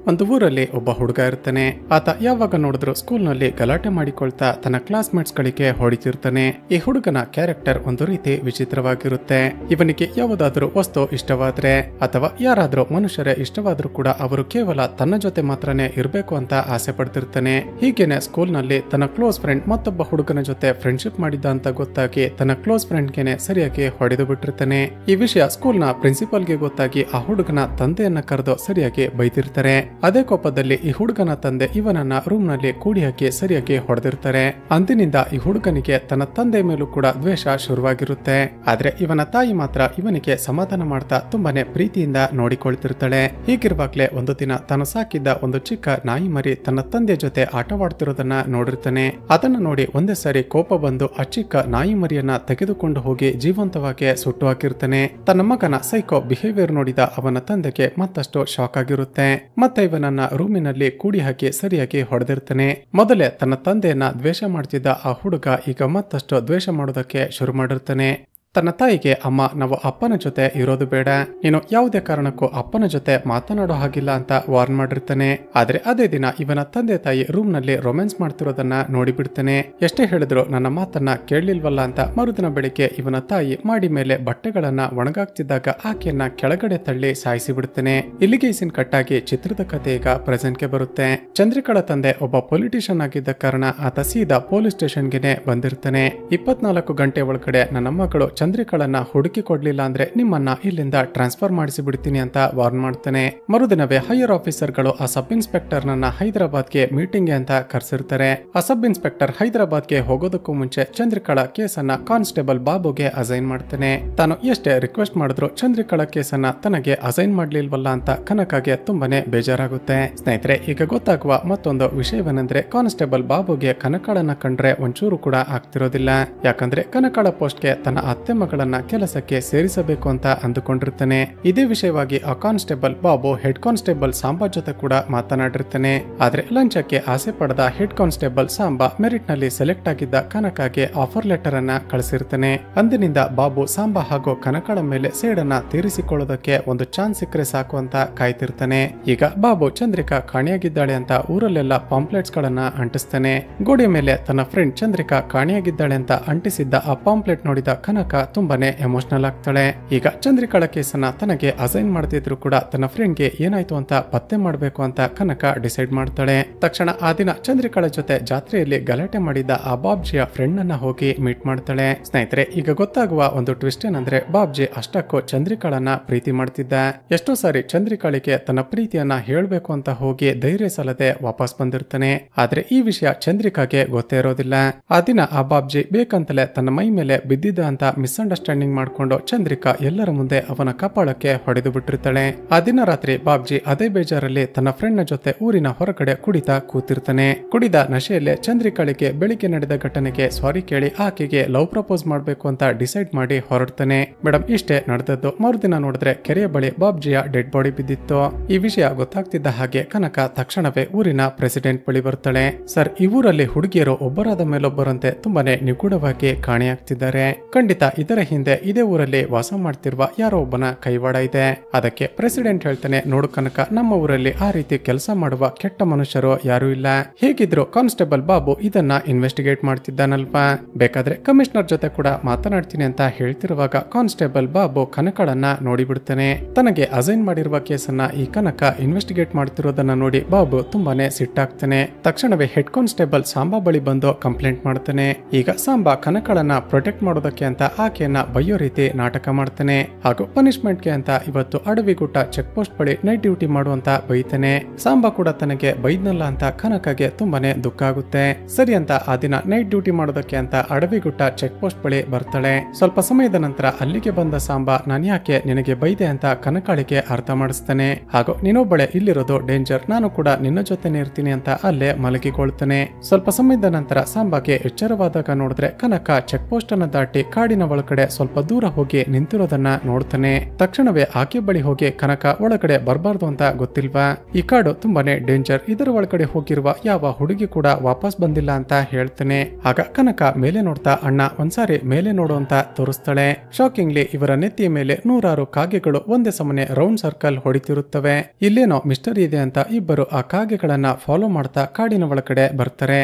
Speaker 1: ಒಂದು ಊರಲ್ಲಿ ಒಬ್ಬ ಹುಡುಗ ಇರ್ತಾನೆ. ಆತ ಯಾವಾಗ ನೋಡಿದ್ರು ಸ್ಕೂಲ್ನಲ್ಲಿ ಗಲಾಟೆ ಮಾಡಿಕೊಳ್ತಾ ತನ್ನ ಕ್ಲಾಸ್ಮೇಟ್ಸ್ ಗಳಿಗೆ ಹೊಡಿತಿರ್ತಾನೆ. ಈ ಹುಡುಗನ ಕ್ಯಾರೆಕ್ಟರ್ ಒಂದು ರೀತಿ ವಿಚಿತ್ರವಾಗಿರುತ್ತೆ. ಇವನಿಗೆ ಯಾವುದಾದ್ರೂ ವಸ್ತು ಇಷ್ಟವಾದ್ರೆ ಅಥವಾ ಯಾರಾದ್ರೂ ಮನುಷ್ಯರೇ ಇಷ್ಟವಾದ್ರೂ ಕೂಡ ಅವರು ಕೇವಲ ತನ್ನ ಜೊತೆ ಮಾತ್ರನೇ ಇರಬೇಕು ಅಂತ ಆಸೆ ಪಡ್ತಿರ್ತಾನೆ. ಹೀಗೇನೆ ಸ್ಕೂಲ್ ನಲ್ಲಿ ತನ್ನ ಕ್ಲೋಸ್ ಫ್ರೆಂಡ್ ಮತ್ತೊಬ್ಬ ಹುಡುಗನ ಜೊತೆ ಫ್ರೆಂಡ್ಶಿಪ್ ಮಾಡಿದ್ದ ಅಂತ ಗೊತ್ತಾಗಿ ತನ್ನ ಕ್ಲೋಸ್ ಫ್ರೆಂಡ್ ಗೆನೆ ಸರಿಯಾಗಿ ಹೊಡೆದು ಬಿಟ್ಟಿರ್ತಾನೆ. ಈ ವಿಷಯ ಸ್ಕೂಲ್ ನ ಪ್ರಿನ್ಸಿಪಲ್ ಗೆ ಗೊತ್ತಾಗಿ ಆ ಹುಡುಗನ ತಂದೆಯನ್ನ ಕರೆದು ಸರಿಯಾಗಿ ಬೈತಿರ್ತಾರೆ. ಅದೇ ಕೋಪದಲ್ಲಿ ಈ ಹುಡುಗನ ತಂದೆ ಇವನನ್ನ ರೂಮ್ ನಲ್ಲಿ ಕೂಡಿ ಹಾಕಿ ಸರಿಯಾಗಿ ಹೊಡೆದಿರ್ತಾರೆ. ಅಂದಿನಿಂದ ಈ ಹುಡುಗನಿಗೆ ತನ್ನ ತಂದೆ ಮೇಲೂ ಕೂಡ ದ್ವೇಷ ಶುರುವಾಗಿರುತ್ತೆ. ಆದ್ರೆ ಇವನ ತಾಯಿ ಮಾತ್ರ ಇವನಿಗೆ ಸಮಾಧಾನ ಮಾಡ್ತಾ ತುಂಬಾನೇ ಪ್ರೀತಿಯಿಂದ ನೋಡಿಕೊಳ್ತಿರ್ತಾಳೆ. ಹೀಗಿರುವಾಗ್ಲೇ ಒಂದು ದಿನ ತಾನು ಸಾಕಿದ್ದ ಒಂದು ಚಿಕ್ಕ ನಾಯಿ ಮರಿ ತನ್ನ ತಂದೆ ಜೊತೆ ಆಟವಾಡ್ತಿರೋದನ್ನ ನೋಡಿರ್ತಾನೆ. ಅದನ್ನ ನೋಡಿ ಒಂದೇ ಸಾರಿ ಕೋಪ ಬಂದು ಆ ಚಿಕ್ಕ ನಾಯಿ ಮರಿಯನ್ನ ತೆಗೆದುಕೊಂಡು ಹೋಗಿ ಜೀವಂತವಾಗಿ ಸುಟ್ಟು ಹಾಕಿರ್ತಾನೆ. ತನ್ನ ಮಗನ ಸೈಕೋ ಬಿಹೇವಿಯರ್ ನೋಡಿದ ಅವನ ತಂದೆಗೆ ಮತ್ತಷ್ಟು ಶಾಕ್ ಆಗಿರುತ್ತೆ. ಮತ್ತೆ ಇವನನ್ನ ರೂಮಿನಲ್ಲಿ ಕೂಡಿ ಹಾಕಿ ಸರಿಯಾಗಿ ಹೊಡೆದಿರ್ತಾನೆ. ಮೊದಲೇ ತನ್ನ ತಂದೆಯನ್ನ ದ್ವೇಷ ಮಾಡ್ತಿದ್ದ ಆ ಹುಡುಗ ಈಗ ಮತ್ತಷ್ಟು ದ್ವೇಷ ಮಾಡೋದಕ್ಕೆ ಶುರು ಮಾಡಿರ್ತಾನೆ. ತನ್ನ ತಾಯಿಗೆ, ಅಮ್ಮ, ನಾವು ಅಪ್ಪನ ಜೊತೆ ಇರೋದು ಬೇಡ, ನೀನು ಯಾವುದೇ ಕಾರಣಕ್ಕೂ ಅಪ್ಪನ ಜೊತೆ ಮಾತನಾಡೋ ಹಾಗಿಲ್ಲ ಅಂತ ವಾರ್ನ್ ಮಾಡಿರ್ತಾನೆ. ಆದ್ರೆ ಅದೇ ದಿನ ಇವನ ತಂದೆ ತಾಯಿ ರೂಮ್ ನಲ್ಲಿ ರೊಮ್ಯಾನ್ಸ್ ಮಾಡ್ತಿರೋದನ್ನ ನೋಡಿಬಿಡ್ತಾನೆ. ಎಷ್ಟೇ ಹೇಳಿದ್ರು ನನ್ನ ಮಾತನ್ನ ಕೇಳಲಿಲ್ವಲ್ಲ ಅಂತ ಮರುದಿನ ಬೆಳಿಗ್ಗೆ ಇವನ ತಾಯಿ ಮಾಡಿ ಮೇಲೆ ಬಟ್ಟೆಗಳನ್ನ ಒಣಗಾಕ್ತಿದ್ದಾಗ ಆಕೆಯನ್ನ ಕೆಳಗಡೆ ತಳ್ಳಿ ಸಾಯಿಸಿ ಬಿಡ್ತಾನೆ. ಇಲ್ಲಿಗೆ ಈ ಸೀನ್ ಕಟ್ಟಾಗಿ ಚಿತ್ರದ ಕಥೆ ಈಗ ಪ್ರೆಸೆಂಟ್ಗೆ ಬರುತ್ತೆ. ಚಂದ್ರಿಕಳ ತಂದೆ ಒಬ್ಬ ಪೊಲಿಟಿಷಿಯನ್ ಆಗಿದ್ದ ಕಾರಣ ಆತ ಸೀದಾ ಪೊಲೀಸ್ ಸ್ಟೇಷನ್ಗೆ ಬಂದಿರ್ತಾನೆ. 24 ಗಂಟೆ ಒಳಗಡೆ ನನ್ನ ಮಗಳು ಚಂದ್ರಿಕಳನ್ನ ಹುಡುಕಿ ಕೊಡ್ಲಿಲ್ಲ ಅಂದ್ರೆ ನಿಮ್ಮನ್ನ ಇಲ್ಲಿಂದ ಟ್ರಾನ್ಸ್ಫರ್ ಮಾಡಿಸಿ ಬಿಡ್ತೀನಿ ಅಂತ ವಾರ್ನ್ ಮಾಡ್ತಾನೆ. ಮರುದಿನವೇ ಹೈಯರ್ ಆಫೀಸರ್ಗಳು ಆ ಸಬ್ ಇನ್ಸ್ಪೆಕ್ಟರ್ ನನ್ನ ಹೈದರಾಬಾದ್ಗೆ ಮೀಟಿಂಗ್ ಅಂತ ಕರೆಸಿರ್ತಾರೆ. ಆ ಸಬ್ ಇನ್ಸ್ಪೆಕ್ಟರ್ ಹೈದರಾಬಾದ್ಗೆ ಹೋಗೋದಕ್ಕೂ ಮುಂಚೆ ಚಂದ್ರಿಕಳ ಕೇಸನ್ನ ಕಾನ್ಸ್ಟೇಬಲ್ ಬಾಬುಗೆ ಅಸೈನ್ ಮಾಡ್ತಾನೆ. ತಾನು ಎಷ್ಟೇ ರಿಕ್ವೆಸ್ಟ್ ಮಾಡಿದ್ರು ಚಂದ್ರಿಕಳ ಕೇಸನ್ನ ತನಗೆ ಅಸೈನ್ ಮಾಡ್ಲಿಲ್ವಲ್ಲ ಅಂತ ಕನಕಗೆ ತುಂಬಾನೇ ಬೇಜಾರಾಗುತ್ತೆ. ಸ್ನೇಹಿತರೆ, ಈಗ ಗೊತ್ತಾಗುವ ಮತ್ತೊಂದು ವಿಷಯವೇನೆಂದ್ರೆ ಕಾನ್ಸ್ಟೇಬಲ್ ಬಾಬುಗೆ ಕನಕಳನ್ನ ಕಂಡ್ರೆ ಒಂಚೂರು ಕೂಡ ಆಗ್ತಿರೋದಿಲ್ಲ. ಯಾಕಂದ್ರೆ ಕನಕಳ ಪೋಸ್ಟ್ಗೆ ತನ್ನ ಅತ್ತೆ ಮಗಳನ್ನ ಕೆಲಸಕ್ಕೆ ಸೇರಿಸಬೇಕು ಅಂತ ಅಂದುಕೊಂಡಿರ್ತಾನೆ. ಇದೇ ವಿಷಯವಾಗಿ ಆ constable Babu head constable Samba ಜೊತೆ ಕೂಡ ಮಾತನಾಡಿರ್ತಾನೆ. ಆದ್ರೆ ಲಂಚಕ್ಕೆ ಆಸೆ ಪಡೆದ ಹೆಡ್ ಕಾನ್ಸ್ಟೇಬಲ್ ಸಾಂಬಾ ಮೆರಿಟ್ ನಲ್ಲಿ ಸೆಲೆಕ್ಟ್ ಆಗಿದ್ದ ಕನಕಗೆ ಆಫರ್ ಲೆಟರ್ ಅನ್ನ ಕಳಿಸಿರ್ತಾನೆ. ಅಂದಿನಿಂದ ಬಾಬು ಸಾಂಬಾ ಹಾಗೂ ಕನಕಳ ಮೇಲೆ ಸೇಡನ್ನ ತೀರಿಸಿಕೊಳ್ಳೋದಕ್ಕೆ ಒಂದು ಚಾನ್ಸ್ ಸಿಕ್ಕರೆ ಸಾಕು ಅಂತ ಕಾಯ್ತಿರ್ತಾನೆ. ಈಗ ಬಾಬು ಚಂದ್ರಿಕಾ ಕಾಣೆಯಾಗಿದ್ದಾಳೆ ಅಂತ ಊರಲ್ಲೆಲ್ಲ ಪಾಂಪ್ಲೆಟ್ಸ್ ಗಳನ್ನ ಅಂಟಿಸ್ತಾನೆ. ಗೋಡೆ ಮೇಲೆ ತನ್ನ ಫ್ರೆಂಡ್ ಚಂದ್ರಿಕಾ ಕಾಣೆಯಾಗಿದ್ದಾಳೆ ಅಂತ ಅಂಟಿಸಿದ್ದ ಆ ಪಾಂಪ್ಲೆಟ್ ನೋಡಿದ ಕನಕ ತುಂಬಾನೇ ಎಮೋಷನಲ್ ಆಗ್ತಾಳೆ. ಈಗ ಚಂದ್ರಿಕಳ ಕೇಸನ್ನ ತನಗೆ ಅಸೈನ್ ಮಾಡ್ತಿದ್ರು ಕೂಡ ತನ್ನ ಫ್ರೆಂಡ್ ಗೆ ಏನಾಯ್ತು ಅಂತ ಪತ್ತೆ ಮಾಡ್ಬೇಕು ಅಂತ ಕನಕ ಡಿಸೈಡ್ ಮಾಡ್ತಾಳೆ. ತಕ್ಷಣ ಆ ದಿನ ಚಂದ್ರಿಕಳ ಜೊತೆ ಜಾತ್ರೆಯಲ್ಲಿ ಗಲಾಟೆ ಮಾಡಿದ್ದ ಆ ಬಾಬ್ಜಿಯ ಫ್ರೆಂಡ್ ಅನ್ನ ಹೋಗಿ ಮೀಟ್ ಮಾಡ್ತಾಳೆ. ಸ್ನೇಹಿತರೆ, ಈಗ ಗೊತ್ತಾಗುವ ಒಂದು ಟ್ವಿಸ್ಟ್ ಏನಂದ್ರೆ ಬಾಬ್ಜಿ ಅಷ್ಟಕ್ಕೂ ಚಂದ್ರಿಕಳನ್ನ ಪ್ರೀತಿ ಮಾಡ್ತಿದ್ದ. ಎಷ್ಟೋ ಸಾರಿ ಚಂದ್ರಿಕಳಿಗೆ ತನ್ನ ಪ್ರೀತಿಯನ್ನ ಹೇಳ್ಬೇಕು ಅಂತ ಹೋಗಿ ಧೈರ್ಯ ಸಲ್ಲದೆ ವಾಪಸ್ ಬಂದಿರ್ತಾನೆ. ಆದ್ರೆ ಈ ವಿಷಯ ಚಂದ್ರಿಕಾಗೆ ಗೊತ್ತೇ ಇರೋದಿಲ್ಲ. ಆ ದಿನ ಆ ಬಾಬ್ಜಿ ಬೇಕಂತಲೇ ತನ್ನ ಮೈ ಮೇಲೆ ಬಿದ್ದಿದ್ದ ಅಂತ ಮಿಸ್ಅಂಡರ್ಸ್ಟ್ಯಾಂಡಿಂಗ್ ಮಾಡ್ಕೊಂಡು ಚಂದ್ರಿಕಾ ಎಲ್ಲರ ಮುಂದೆ ಅವನ ಕಪಾಳಕ್ಕೆ ಹೊಡೆದು ಬಿಟ್ಟಿರ್ತಾಳೆ. ಆ ದಿನ ರಾತ್ರಿ ಬಾಬ್ಜಿ ಅದೇ ಬೇಜಾರಲ್ಲಿ ತನ್ನ ಫ್ರೆಂಡ್ ನ ಜೊತೆ ಊರಿನ ಹೊರಗಡೆ ಕುಡಿತಾ ಕೂತಿರ್ತಾನೆ. ಕುಡಿದ ನಶೆಯಲ್ಲೇ ಚಂದ್ರಿಕಾಳಿಗೆ ಬೆಳಿಗ್ಗೆ ನಡೆದ ಘಟನೆಗೆ ಸಾರಿ ಕೇಳಿ ಆಕೆಗೆ ಲವ್ ಪ್ರಪೋಸ್ ಮಾಡ್ಬೇಕು ಅಂತ ಡಿಸೈಡ್ ಮಾಡಿ ಹೊರಡ್ತಾನೆ. ಮೇಡಮ್, ಇಷ್ಟೇ ನಡೆದದ್ದು. ಮರುದಿನ ನೋಡಿದ್ರೆ ಕೆರೆಯ ಬಳಿ ಬಾಬ್ಜಿಯ ಡೆಡ್ ಬಾಡಿ ಬಿದ್ದಿತ್ತು. ಈ ವಿಷಯ ಗೊತ್ತಾಗ್ತಿದ್ದ ಹಾಗೆ ಕನಕ ತಕ್ಷಣವೇ ಊರಿನ ಪ್ರೆಸಿಡೆಂಟ್ ಬಳಿ ಬರ್ತಾಳೆ. ಸರ್, ಈ ಊರಲ್ಲಿ ಹುಡುಗಿಯರು ಒಬ್ಬರಾದ ಮೇಲೊಬ್ಬರಂತೆ ತುಂಬಾನೇ ನಿಗೂಢವಾಗಿ ಕಾಣೆಯಾಗ್ತಿದ್ದಾರೆ. ಖಂಡಿತ ಇದರ ಹಿಂದೆ ಇದೇ ಊರಲ್ಲಿ ವಾಸ ಮಾಡ್ತಿರುವ ಯಾರೋ ಒಬ್ಬನ ಕೈವಾಡ ಇದೆ. ಅದಕ್ಕೆ ಪ್ರೆಸಿಡೆಂಟ್ ಹೇಳ್ತಾನೆ, ನೋಡು ಕನಕ, ನಮ್ಮ ಊರಲ್ಲಿ ಆ ರೀತಿ ಕೆಲಸ ಮಾಡುವ ಕೆಟ್ಟ ಮನುಷ್ಯರು ಯಾರು ಇಲ್ಲ. ಹೇಗಿದ್ರು ಕಾನ್ಸ್ಟೇಬಲ್ ಬಾಬು ಇದನ್ನ ಇನ್ವೆಸ್ಟಿಗೇಟ್ ಮಾಡ್ತಿದ್ದಾನಲ್ವಾ, ಬೇಕಾದ್ರೆ ಕಮಿಷನರ್ ಜೊತೆ ಕೂಡ ಮಾತನಾಡ್ತೀನಿ ಅಂತ ಹೇಳ್ತಿರುವಾಗ ಕಾನ್ಸ್ಟೇಬಲ್ ಬಾಬು ಕನಕಳನ್ನ ನೋಡಿಬಿಡ್ತಾನೆ. ತನಗೆ ಅಸೈನ್ ಮಾಡಿರುವ ಕೇಸನ್ನ ಈ ಕನಕ ಇನ್ವೆಸ್ಟಿಗೇಟ್ ಮಾಡ್ತಿರೋದನ್ನ ನೋಡಿ ಬಾಬು ತುಂಬಾನೇ ಸಿಟ್ಟಾಗ್ತಾನೆ. ತಕ್ಷಣವೇ ಹೆಡ್ ಕಾನ್ಸ್ಟೇಬಲ್ ಸಾಂಬಾ ಬಳಿ ಬಂದು ಕಂಪ್ಲೇಂಟ್ ಮಾಡ್ತಾನೆ. ಈಗ ಸಾಂಬಾ ಕನಕಳನ್ನ ಪ್ರೊಟೆಕ್ಟ್ ಮಾಡೋದಕ್ಕೆ ಅಂತ ಆಕೆಯನ್ನ ಬಯ್ಯೋ ರೀತಿ ನಾಟಕ ಮಾಡ್ತಾನೆ. ಹಾಗೂ ಪನಿಷ್ಮೆಂಟ್ಗೆ ಅಂತ ಇವತ್ತು ಅಡವಿಗುಟ್ಟ ಚೆಕ್ ಪೋಸ್ಟ್ ಬಳಿ ನೈಟ್ ಡ್ಯೂಟಿ ಮಾಡುವಂತ ಬೈತಾನೆ. ಸಾಂಬಾ ಕೂಡ ತನಗೆ ಬೈದ್ನಲ್ಲ ಅಂತ ಕನಕಗೆ ತುಂಬಾನೇ ದುಃಖ ಆಗುತ್ತೆ. ಸರಿ ಅಂತ ಆ ದಿನ ನೈಟ್ ಡ್ಯೂಟಿ ಮಾಡೋದಕ್ಕೆ ಅಂತ ಅಡವಿಗುಟ್ಟ ಚೆಕ್ ಪೋಸ್ಟ್ ಬಳಿ ಬರ್ತಾಳೆ. ಸ್ವಲ್ಪ ಸಮಯದ ನಂತರ ಅಲ್ಲಿಗೆ ಬಂದ ಸಾಂಬಾ, ನಾನು ಯಾಕೆ ನಿನಗೆ ಬೈದೆ ಅಂತ ಕನಕಾಳಿಗೆ ಅರ್ಥ ಮಾಡಿಸ್ತಾನೆ. ಹಾಗೂ ನೀನೊಬ್ಬಳೆ ಇಲ್ಲಿರೋದು ಡೇಂಜರ್, ನಾನು ಕೂಡ ನಿನ್ನ ಜೊತೆನೆ ಇರ್ತೀನಿ ಅಂತ ಅಲ್ಲೇ ಮಲಗಿಕೊಳ್ತಾನೆ. ಸ್ವಲ್ಪ ಸಮಯದ ನಂತರ ಸಾಂಬಾಗೆ ಎಚ್ಚರವಾದಾಗ ನೋಡಿದ್ರೆ ಕನಕ ಚೆಕ್ ಪೋಸ್ಟ್ ಅನ್ನ ದಾಟಿ ಕಾಡಿನ ಒಳಗಡೆ ಸ್ವಲ್ಪ ದೂರ ಹೋಗಿ ನಿಂತಿರೋದನ್ನ ನೋಡ್ತಾನೆ. ತಕ್ಷಣವೇ ಆಕೆ ಬಳಿ ಹೋಗಿ ಕನಕ, ಒಳಗಡೆ ಬರಬಾರ್ದು ಅಂತ ಗೊತ್ತಿಲ್ವಾ, ಈ ಕಾಡು ತುಂಬಾನೇ ಡೇಂಜರ್, ಇದರ ಒಳಗಡೆ ಹೋಗಿರುವ ಯಾವ ಹುಡುಗಿ ಕೂಡ ವಾಪಸ್ ಬಂದಿಲ್ಲ ಅಂತ ಹೇಳ್ತಾನೆ. ಆಗ ಕನಕ ಮೇಲೆ ನೋಡ್ತಾ, ಅಣ್ಣ ಒಂದ್ಸಾರಿ ಮೇಲೆ ನೋಡು ಅಂತ ತೋರಿಸ್ತಾಳೆ. ಶಾಕಿಂಗ್ಲಿ ಇವರ ನೆತ್ತಿಯ ಮೇಲೆ 100 ಕಾಗೆಗಳು ಒಂದೇ ಸಮನೆ ರೌಂಡ್ ಸರ್ಕಲ್ ಹೊಡಿತಿರುತ್ತವೆ. ಇಲ್ಲೇನೋ ಮಿಸ್ಟರಿ ಇದೆ ಅಂತ ಇಬ್ಬರು ಆ ಕಾಗೆಗಳನ್ನ ಫಾಲೋ ಮಾಡ್ತಾ ಕಾಡಿನ ಒಳಗಡೆ ಬರ್ತಾರೆ.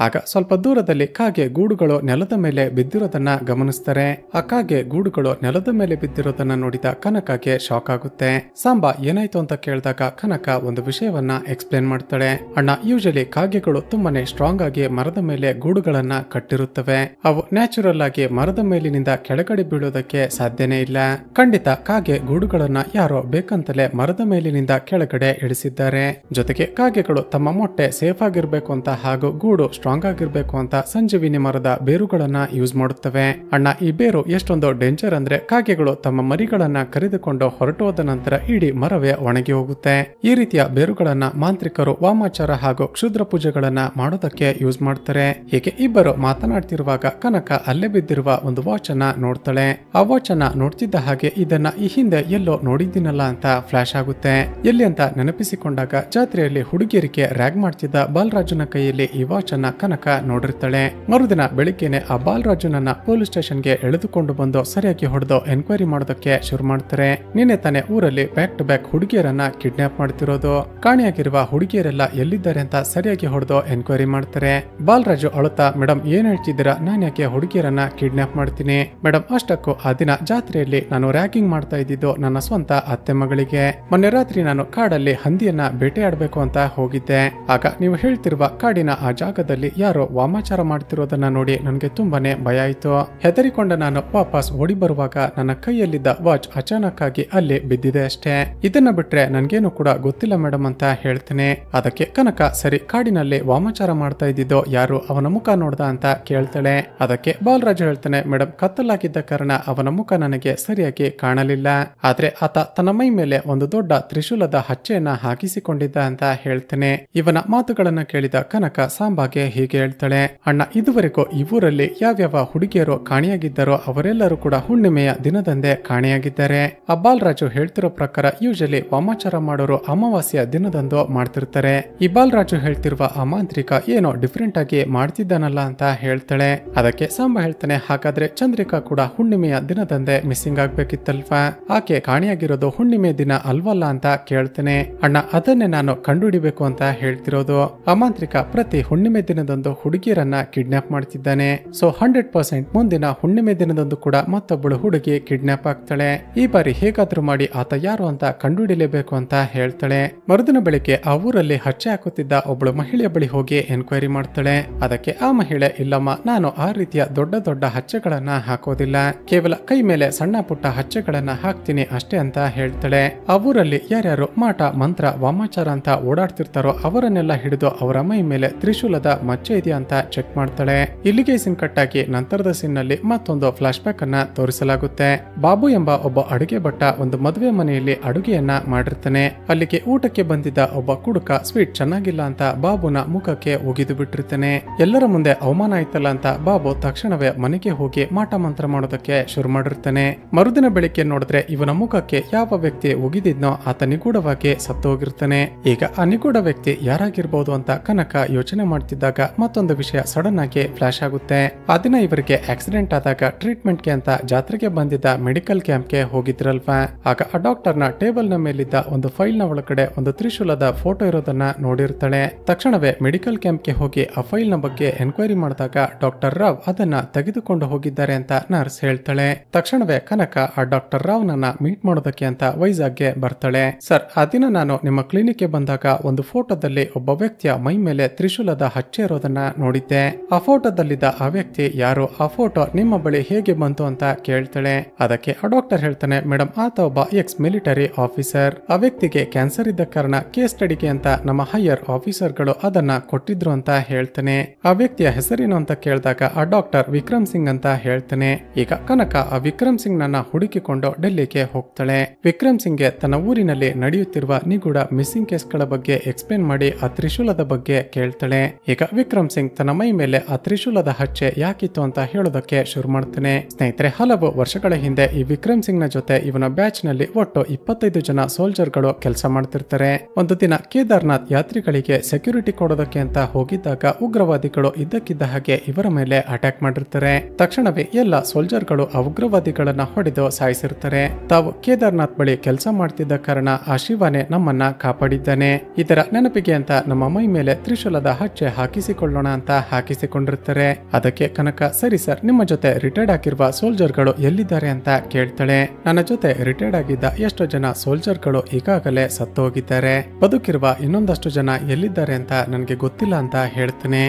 Speaker 1: ಆಗ ಸ್ವಲ್ಪ ದೂರದಲ್ಲಿ ಕಾಗೆ ಗೂಡುಗಳು ನೆಲದ ಮೇಲೆ ಬಿದ್ದಿರೋದನ್ನ ಗಮನಿಸ್ತಾರೆ. ಆ ಕಾಗೆ ಗೂಡುಗಳು ನೆಲದ ಮೇಲೆ ಬಿದ್ದಿರೋದನ್ನ ನೋಡಿದ ಕನಕಗೆ ಶಾಕ್ ಆಗುತ್ತೆ. ಸಾಂಬಾ ಏನಾಯ್ತು ಅಂತ ಕೇಳಿದಾಗ ಕನಕ ಒಂದು ವಿಷಯವನ್ನ ಎಕ್ಸ್ಪ್ಲೇನ್ ಮಾಡ್ತಾಳೆ. ಅಣ್ಣ, ಯೂಶಲಿ ಕಾಗೆಗಳು ತುಂಬಾನೇ ಸ್ಟ್ರಾಂಗ್ ಆಗಿ ಮರದ ಮೇಲೆ ಗೂಡುಗಳನ್ನ ಕಟ್ಟಿರುತ್ತವೆ. ಅವು ನ್ಯಾಚುರಲ್ ಆಗಿ ಮರದ ಮೇಲಿನಿಂದ ಕೆಳಗಡೆ ಬೀಳೋದಕ್ಕೆ ಸಾಧ್ಯನೇ ಇಲ್ಲ. ಖಂಡಿತ ಕಾಗೆ ಗೂಡುಗಳನ್ನ ಯಾರೋ ಬೇಕಂತಲೇ ಮರದ ಮೇಲಿನಿಂದ ಕೆಳಗಡೆ ಇಳಿಸಿದ್ದಾರೆ. ಜೊತೆಗೆ ಕಾಗೆಗಳು ತಮ್ಮ ಮೊಟ್ಟೆ ಸೇಫ್ ಆಗಿರ್ಬೇಕು ಅಂತ ಹಾಗೂ ಗೂಡು ಸ್ಟ್ರಾಂಗ್ ಆಗಿರ್ಬೇಕು ಅಂತ ಸಂಜೀವಿನಿ ಮರದ ಬೇರುಗಳನ್ನ ಯೂಸ್ ಮಾಡುತ್ತವೆ. ಅಣ್ಣ, ಈ ಬೇರು ಎಷ್ಟೊಂದು ಡೇಂಜರ್ ಅಂದ್ರೆ ಕಾಗೆಗಳು ತಮ್ಮ ಮರಿಗಳನ್ನ ಕರೆದುಕೊಂಡು ಹೊರಟೋದ ನಂತರ ಇಡೀ ಮರವೇ ಒಣಗಿ ಹೋಗುತ್ತೆ. ಈ ರೀತಿಯ ಬೇರುಗಳನ್ನ ಮಾಂತ್ರಿಕರು ವಾಮಾಚಾರ ಹಾಗೂ ಕ್ಷುದ್ರ ಪೂಜೆಗಳನ್ನ ಮಾಡೋದಕ್ಕೆ ಯೂಸ್ ಮಾಡ್ತಾರೆ. ಹೀಗೆ ಇಬ್ಬರು ಮಾತನಾಡ್ತಿರುವಾಗ ಕನಕ ಅಲ್ಲೇ ಬಿದ್ದಿರುವ ಒಂದು ವಾಚ್ ಅನ್ನ ನೋಡ್ತಾಳೆ. ಆ ವಾಚ್ ಅನ್ನ ನೋಡ್ತಿದ್ದ ಹಾಗೆ ಇದನ್ನ ಈ ಹಿಂದೆ ಎಲ್ಲೋ ನೋಡಿದ್ದೀನಲ್ಲ ಅಂತ ಫ್ಲಾಶ್ ಆಗುತ್ತೆ. ಎಲ್ಲಿ ಅಂತ ನೆನಪಿಸಿಕೊಂಡಾಗ ಜಾತ್ರೆಯಲ್ಲಿ ಹುಡುಗಿಯರಿಗೆ ರ್ಯಾಗ್ ಮಾಡ್ತಿದ್ದ ಬಾಲರಾಜುನ ಕೈಯಲ್ಲಿ ಈ ವಾಚ್ ಅನ್ನ ಕನಕ ನೋಡಿರ್ತಾಳೆ. ಮರುದಿನ ಬೆಳಿಗ್ಗೆನೆ ಆ ಬಾಲರಾಜುನನ್ನ ಪೊಲೀಸ್ ಸ್ಟೇಷನ್ಗೆ ಎಳೆದುಕೊಂಡು ಬಂದು ಸರಿಯಾಗಿ ಹೊಡೆದು ಎನ್ಕ್ವೈರಿ ಮಾಡೋದಕ್ಕೆ ಶುರು ಮಾಡ್ತಾರೆ. ನಿನ್ನೆ ತಾನೇ ಊರಲ್ಲಿ ಬ್ಯಾಕ್ ಟು ಬ್ಯಾಕ್ ಹುಡುಗಿಯರನ್ನ ಕಿಡ್ನಾಪ್ ಮಾಡ್ತಿರೋದು. ಕಾಣೆಯಾಗಿರುವ ಹುಡುಗಿಯರೆಲ್ಲ ಎಲ್ಲಿದ್ದಾರೆ ಅಂತ ಸರಿಯಾಗಿ ಹೊಡೆದು ಎನ್ಕ್ವೈರಿ ಮಾಡ್ತಾರೆ. ಬಾಲರಾಜು ಅಳುತ್ತಾ, ಮೇಡಮ್ ಏನ್ ಹೇಳ್ತಿದ್ದೀರಾ, ನಾನು ಯಾಕೆ ಹುಡುಗಿಯರನ್ನ ಕಿಡ್ನಾಪ್ ಮಾಡ್ತೀನಿ ಮೇಡಮ್? ಅಷ್ಟಕ್ಕೂ ಆ ದಿನ ಜಾತ್ರೆಯಲ್ಲಿ ನಾನು ರ್ಯಾಗಿಂಗ್ ಮಾಡ್ತಾ ಇದ್ದಿದ್ದು ನನ್ನ ಸ್ವಂತ ಅತ್ತೆ ಮಗಳಿಗೆ. ಮೊನ್ನೆ ರಾತ್ರಿ ನಾನು ಕಾಡಲ್ಲಿ ಹಂದಿಯನ್ನ ಬೇಟೆಯಾಡಬೇಕು ಅಂತ ಹೋಗಿದ್ದೆ. ಆಗ ನೀವು ಹೇಳ್ತಿರುವ ಕಾಡಿನ ಆ ಜಾಗದಲ್ಲಿ ಯಾರೋ ವಾಮಾಚಾರ ಮಾಡ್ತಿರೋದನ್ನ ನೋಡಿ ನನಗೆ ತುಂಬಾನೇ ಭಯ ಆಯ್ತು. ಹೆದರಿಕೊಂಡ ನಾನು ವಾಪಸ್ ಓಡಿ ಬರುವಾಗ ನನ್ನ ಕೈಯಲ್ಲಿದ್ದ ವಾಚ್ ಅಚಾನಕ್ ಆಗಿ ಅಲ್ಲಿ ಬಿದ್ದಿದೆ ಅಷ್ಟೇ. ಇದನ್ನ ಬಿಟ್ರೆ ನನ್ಗೇನು ಕೂಡ ಗೊತ್ತಿಲ್ಲ ಮೇಡಮ್ ಅಂತ ಹೇಳ್ತೇನೆ. ಅದಕ್ಕೆ ಕನಕ, ಸರಿ, ಕಾಡಿನಲ್ಲಿ ವಾಮಾಚಾರ ಮಾಡ್ತಾ ಇದ್ದಿದ್ದು ಯಾರು, ಅವನ ಮುಖ ನೋಡ್ದ ಅಂತ ಕೇಳ್ತಾಳೆ. ಅದಕ್ಕೆ ಬಾಲರಾಜು ಹೇಳ್ತಾನೆ, ಮೇಡಮ್ ಕತ್ತಲಾಗಿದ್ದ ಕಾರಣ ಅವನ ಮುಖ ನನಗೆ ಸರಿಯಾಗಿ ಕಾಣಲಿಲ್ಲ. ಆದ್ರೆ ಆತ ತನ್ನ ಮೈ ಮೇಲೆ ಒಂದು ದೊಡ್ಡ ತ್ರಿಶೂಲದ ಹಚ್ಚೆಯನ್ನ ಹಾಕಿಸಿಕೊಂಡಿದ್ದ ಅಂತ ಹೇಳ್ತೇನೆ. ಇವನ ಮಾತುಗಳನ್ನ ಕೇಳಿದ ಕನಕ ಸಾಂಬಾಗೆ ಹೀಗೆ ಹೇಳ್ತಾಳೆ, ಅಣ್ಣ, ಇದುವರೆಗೂ ಈ ಊರಲ್ಲಿ ಯಾವ್ಯಾವ ಹುಡುಗಿಯರು ಕಾಣೆಯಾಗಿದ್ದಾರೋ ಅವರೆಲ್ಲರೂ ಕೂಡ ಹುಣ್ಣಿಮೆಯ ದಿನದಂದೇ ಕಾಣೆಯಾಗಿದ್ದಾರೆ. ಆ ಬಾಲರಾಜು ಹೇಳ್ತಿರೋ ಪ್ರಕಾರ ಯೂಶಲಿ ವಾಮಾಚಾರ ಮಾಡೋರು ಅಮಾವಾಸ್ಯ ದಿನದಂದು ಮಾಡ್ತಿರ್ತಾರೆ. ಈ ಬಾಲರಾಜು ಹೇಳ್ತಿರುವ ಆ ಮಾಂತ್ರಿಕ ಏನೋ ಡಿಫ್ರೆಂಟ್ ಆಗಿ ಮಾಡ್ತಿದ್ದಾನಲ್ಲ ಅಂತ ಹೇಳ್ತಾಳೆ. ಅದಕ್ಕೆ ಸಾಂಬಾ ಹೇಳ್ತಾನೆ, ಹಾಗಾದ್ರೆ ಚಂದ್ರಿಕಾ ಕೂಡ ಹುಣ್ಣಿಮೆಯ ದಿನದಂದೇ ಮಿಸ್ಸಿಂಗ್ ಆಗ್ಬೇಕಿತ್ತಲ್ವಾ? ಆಕೆ ಕಾಣೆಯಾಗಿರೋದು ಹುಣ್ಣಿಮೆ ದಿನ ಅಲ್ವಲ್ಲ ಅಂತ ಕೇಳ್ತೇನೆ. ಅಣ್ಣ, ಅದನ್ನೇ ನಾನು ಕಂಡುಹಿಡಿಬೇಕು ಅಂತ ಹೇಳ್ತಿರೋದು. ಆ ಮಾಂತ್ರಿಕ ಪ್ರತಿ ಹುಣ್ಣಿಮೆ ದಿನದಂದು ಹುಡುಗಿಯರನ್ನ ಕಿಡ್ನಾಪ್ ಮಾಡ್ತಿದ್ದಾನೆ. ಸೊ 100% ಮುಂದಿನ ಹುಣ್ಣಿಮೆ ದಿನದಂದು ಕೂಡ ಮತ್ತೊಬ್ಬಳು ಹುಡುಗಿ ಕಿಡ್ನಾಪ್ ಆಗ್ತಾಳೆ. ಈ ಬಾರಿ ಹೇಗಾದ್ರೂ ಮಾಡಿ ಆತ ಯಾರು ಅಂತ ಕಂಡುಹಿಡಿಯಲೇಬೇಕು ಅಂತ ಹೇಳ್ತಾಳೆ. ಮರುದಿನ ಬೆಳಿಗ್ಗೆ ಆ ಊರಲ್ಲಿ ಹಚ್ಚೆ ಹಾಕುತ್ತಿದ್ದ ಒಬ್ಬಳು ಮಹಿಳೆಯ ಬಳಿ ಹೋಗಿ ಎನ್ಕ್ವೈರಿ ಮಾಡ್ತಾಳೆ. ಅದಕ್ಕೆ ಆ ಮಹಿಳೆ, ಇಲ್ಲಮ್ಮ, ನಾನು ಆ ರೀತಿಯ ದೊಡ್ಡ ದೊಡ್ಡ ಹಚ್ಚೆಗಳನ್ನ ಹಾಕೋದಿಲ್ಲ, ಕೇವಲ ಕೈ ಮೇಲೆ ಸಣ್ಣ ಪುಟ್ಟ ಹಚ್ಚೆಗಳನ್ನ ಹಾಕ್ತೀನಿ ಅಷ್ಟೇ ಅಂತ ಹೇಳ್ತಾಳೆ. ಆ ಊರಲ್ಲಿ ಯಾರ್ಯಾರು ಮಾಟ ಮಂತ್ರ ವಾಮಾಚಾರ ಅಂತ ಓಡಾಡ್ತಿರ್ತಾರೋ ಅವರನ್ನೆಲ್ಲ ಹಿಡಿದು ಅವರ ಮೈ ಮೇಲೆ ತ್ರಿಶೂಲದ ಮಚ್ಚೆ ಇದೆಯಾ ಅಂತ ಚೆಕ್ ಮಾಡ್ತಾಳೆ. ಇಲ್ಲಿಗೆ ಸೀನ್ ಕಟ್ಟಾಗಿ ನಂತರದ ಸೀನ್ ನಲ್ಲಿ ಮತ್ತೊಂದು ಫ್ಲಾಶ್ ಬ್ಯಾಕ್ ಅನ್ನ ತೋರಿಸಲಾಗುತ್ತೆ. ಬಾಬು ಎಂಬ ಒಬ್ಬ ಅಡುಗೆ ಭಟ್ಟ ಒಂದು ಮದುವೆ ಮನೆಯಲ್ಲಿ ಅಡುಗೆಯನ್ನ ಮಾಡಿರ್ತಾನೆ. ಅಲ್ಲಿಗೆ ಊಟಕ್ಕೆ ಬಂದಿದ್ದ ಒಬ್ಬ ಕುಡುಕ ಸ್ವೀಟ್ ಚೆನ್ನಾಗಿಲ್ಲ ಅಂತ ಬಾಬುನ ಮುಖಕ್ಕೆ ಉಗಿದು ಬಿಟ್ಟಿರ್ತಾನೆ. ಎಲ್ಲರ ಮುಂದೆ ಅವಮಾನ ಆಯ್ತಲ್ಲ ಅಂತ ಬಾಬು ತಕ್ಷಣವೇ ಮನೆಗೆ ಹೋಗಿ ಮಾಟ ಮಂತ್ರ ಮಾಡೋದಕ್ಕೆ ಶುರು ಮಾಡಿರ್ತಾನೆ. ಮರುದಿನ ಬೆಳಿಗ್ಗೆ ನೋಡಿದ್ರೆ ಇವನ ಮುಖಕ್ಕೆ ಯಾವ ವ್ಯಕ್ತಿ ಉಗಿದಿದ್ನೋ ಆತ ನಿಗೂಢವಾಗಿ ಸತ್ತು ಹೋಗಿರ್ತಾನೆ. ಈಗ ಆ ನಿಗೂಢ ವ್ಯಕ್ತಿ ಯಾರಾಗಿರ್ಬೋದು ಅಂತ ಕನಕ ಯೋಚನೆ ಮಾಡ್ತಿದ್ದಾಗ ಮತ್ತೊಂದು ವಿಷಯ ಸಡನ್ ಆಗಿ ಫ್ಲಾಶ್ ಆಗುತ್ತೆ. ಆ ದಿನ ಇವರಿಗೆ ಆಕ್ಸಿಡೆಂಟ್ ಆದಾಗ ಟ್ರೀಟ್ಮೆಂಟ್ಗೆ ಅಂತ ಜಾತ್ರೆಗೆ ಬಂದಿದ್ದ ಮೆಡಿಕಲ್ ಕ್ಯಾಂಪ್ಗೆ ಹೋಗಿದ್ರಲ್ವಾ? ಆಗ ಆ ಡಾಕ್ಟರ್ನ ಟೇಬಲ್ ನ ಮೇಲಿದ್ದ ಒಂದು ಫೈಲ್ ನ ಒಳಗಡೆ ಒಂದು ತ್ರಿಶೂಲದ ಫೋಟೋ ಇರೋದನ್ನ ನೋಡಿರ್ತಾಳೆ. ತಕ್ಷಣವೇ ಮೆಡಿಕಲ್ ಕ್ಯಾಂಪ್ಗೆ ಹೋಗಿ ಆ ಫೈಲ್ ನ ಬಗ್ಗೆ ಎನ್ಕ್ವೈರಿ ಮಾಡಿದಾಗ ಡಾಕ್ಟರ್ ರಾವ್ ಅದನ್ನ ತೆಗೆದುಕೊಂಡು ಹೋಗಿದ್ದಾರೆ ಅಂತ ನರ್ಸ್ ಹೇಳ್ತಾಳೆ. ತಕ್ಷಣವೇ ಕನಕ ಆ ಡಾಕ್ಟರ್ ರಾವ್ ನನ್ನ ಮೀಟ್ ಮಾಡೋದಕ್ಕೆ ಅಂತ ವೈಜಾಗ್ಗೆ ಬರ್ತಾಳೆ. ಸರ್, ಆ ದಿನ ನಾನು ನಿಮ್ಮ ಕ್ಲಿನಿಕ್ ಗೆ ಬಂದಾಗ ಒಂದು ಫೋಟೋದಲ್ಲಿ ಒಬ್ಬ ವ್ಯಕ್ತಿಯ ಮೈ ಮೇಲೆ ತ್ರಿಶೂಲದ ಹಚ್ಚೆ ಇರೋದನ್ನ ನೋಡಿದ್ದೆ. ಆ ಫೋಟೋದಲ್ಲಿದ್ದ ಆ ವ್ಯಕ್ತಿ ಯಾರು, ಆ ಫೋಟೋ ನಿಮ್ಮ ಬಳಿ ಹೇಗೆ ಬಂತು ಅಂತ ಕೇಳ್ತಾಳೆ. ಅದಕ್ಕೆ ಆ ಡಾಕ್ಟರ್ ಹೇಳ್ತಾನೆ, ಮೇಡಮ್ ಆತ ಒಬ್ಬ ಎಕ್ಸ್ ಮಿಲಿಟರಿ ಆಫೀಸರ್. ಆ ವ್ಯಕ್ತಿಗೆ ಕ್ಯಾನ್ಸರ್ ಇದ್ದ ಕಾರಣ ಕೇಸ್ ಸ್ಟಡಿಗೆ ಅಂತ ನಮ್ಮ ಹೈಯರ್ ಆಫೀಸರ್ ಗಳು ಅದನ್ನ ಕೊಟ್ಟಿದ್ರು ಅಂತ ಹೇಳ್ತಾನೆ. ಆ ವ್ಯಕ್ತಿಯ ಹೆಸರೇನು ಅಂತ ಕೇಳಿದಾಗ ಆ ಡಾಕ್ಟರ್ ವಿಕ್ರಮ್ ಸಿಂಗ್ ಅಂತ ಹೇಳ್ತಾನೆ. ಈಗ ಕನಕ ಆ ವಿಕ್ರಮ್ ಸಿಂಗ್ ನನ್ನ ಹುಡುಕಿಕೊಂಡು ಡೆಲ್ಲಿಗೆ ಹೋಗ್ತಾಳೆ. ವಿಕ್ರಮ್ ಸಿಂಗ್ಗೆ ತನ್ನ ಊರಿನಲ್ಲಿ ನಡೆಯುತ್ತಿರುವ ನಿಗೂಢ ಮಿಸ್ಸಿಂಗ್ ಕೇಸ್ ಗಳ ಬಗ್ಗೆ ಎಕ್ಸ್ಪ್ಲೇನ್ ಮಾಡಿ ಆ ತ್ರಿಶೂಲದ ಬಗ್ಗೆ ಕೇಳ್ತಾಳೆ. ಈಗ ವಿಕ್ರಮ್ ಸಿಂಗ್ ತನ್ನ ಮೈ ಮೇಲೆ ಆ ತ್ರಿಶೂಲದ ಹಚ್ಚೆ ಯಾಕಿತ್ತು ಅಂತ ಹೇಳೋದಕ್ಕೆ ಶುರು ಮಾಡ್ತಾನೆ. ಸ್ನೇಹಿತರೆ, ಹಲವು ವರ್ಷಗಳ ಹಿಂದೆ ಈ ವಿಕ್ರಮ್ ಸಿಂಗ್ ನ ಜೊತೆ ಇವನ ಬ್ಯಾಚ್ ನಲ್ಲಿ ಒಟ್ಟು 25 ಜನ ಸೋಲ್ಜರ್ ಗಳು ಕೆಲಸ ಮಾಡ್ತಿರ್ತಾರೆ. ಒಂದು ದಿನ ಕೇದಾರ್ನಾಥ್ ಯಾತ್ರಿಗಳಿಗೆ ಸೆಕ್ಯೂರಿಟಿ ಕೊಡೋದಕ್ಕೆ ಅಂತ ಹೋಗಿದ್ದಾಗ ಉಗ್ರವಾದಿಗಳು ಇದ್ದಕ್ಕಿದ್ದ ಹಾಗೆ ಇವರ ಮೇಲೆ ಅಟ್ಯಾಕ್ ಮಾಡಿರ್ತಾರೆ. ತಕ್ಷಣವೇ ಎಲ್ಲ ಸೋಲ್ಜರ್ ಗಳು ಆ ಉಗ್ರವಾದಿಗಳನ್ನ ಹೊಡೆದು ಸಾಯಿಸಿರ್ತಾರೆ. ತಾವು ಕೇದಾರ್ನಾಥ್ ಬಳಿ ಕೆಲಸ ಮಾಡ್ತಿದ್ದ ಕಾರಣ ಆ ಶಿವನೇ ನಮ್ಮನ್ನ ಕಾಪಾಡಿದ್ದಾನೆ. ಇದರ ನೆನಪಿಗೆ ಅಂತ ನಮ್ಮ ಮೈ ಮೇಲೆ ತ್ರಿಶೂಲದ ಹಚ್ಚೆ ಹಾಕಿಸಿ ಹಾಕಿಸಿಕೊಳ್ಳೋಣ ಅಂತ ಹಾಕಿಸಿಕೊಂಡಿರ್ತಾರೆ. ಅದಕ್ಕೆ ಕನಕ, ಸರಿ ಸರ್, ನಿಮ್ಮ ಜೊತೆ ರಿಟೈರ್ಡ್ ಆಗಿರುವ ಸೋಲ್ಜರ್ಗಳು ಎಲ್ಲಿದ್ದಾರೆ ಅಂತ ಕೇಳ್ತಾಳೆ. ನನ್ನ ಜೊತೆ ರಿಟೈರ್ಡ್ ಆಗಿದ್ದ ಎಷ್ಟೋ ಜನ ಸೋಲ್ಜರ್ಗಳು ಈಗಾಗಲೇ ಸತ್ತು ಹೋಗಿದ್ದಾರೆ. ಬದುಕಿರುವ ಇನ್ನೊಂದಷ್ಟು ಜನ ಎಲ್ಲಿದ್ದಾರೆ ಅಂತ ನನಗೆ ಗೊತ್ತಿಲ್ಲ ಅಂತ ಹೇಳ್ತಾನೆ.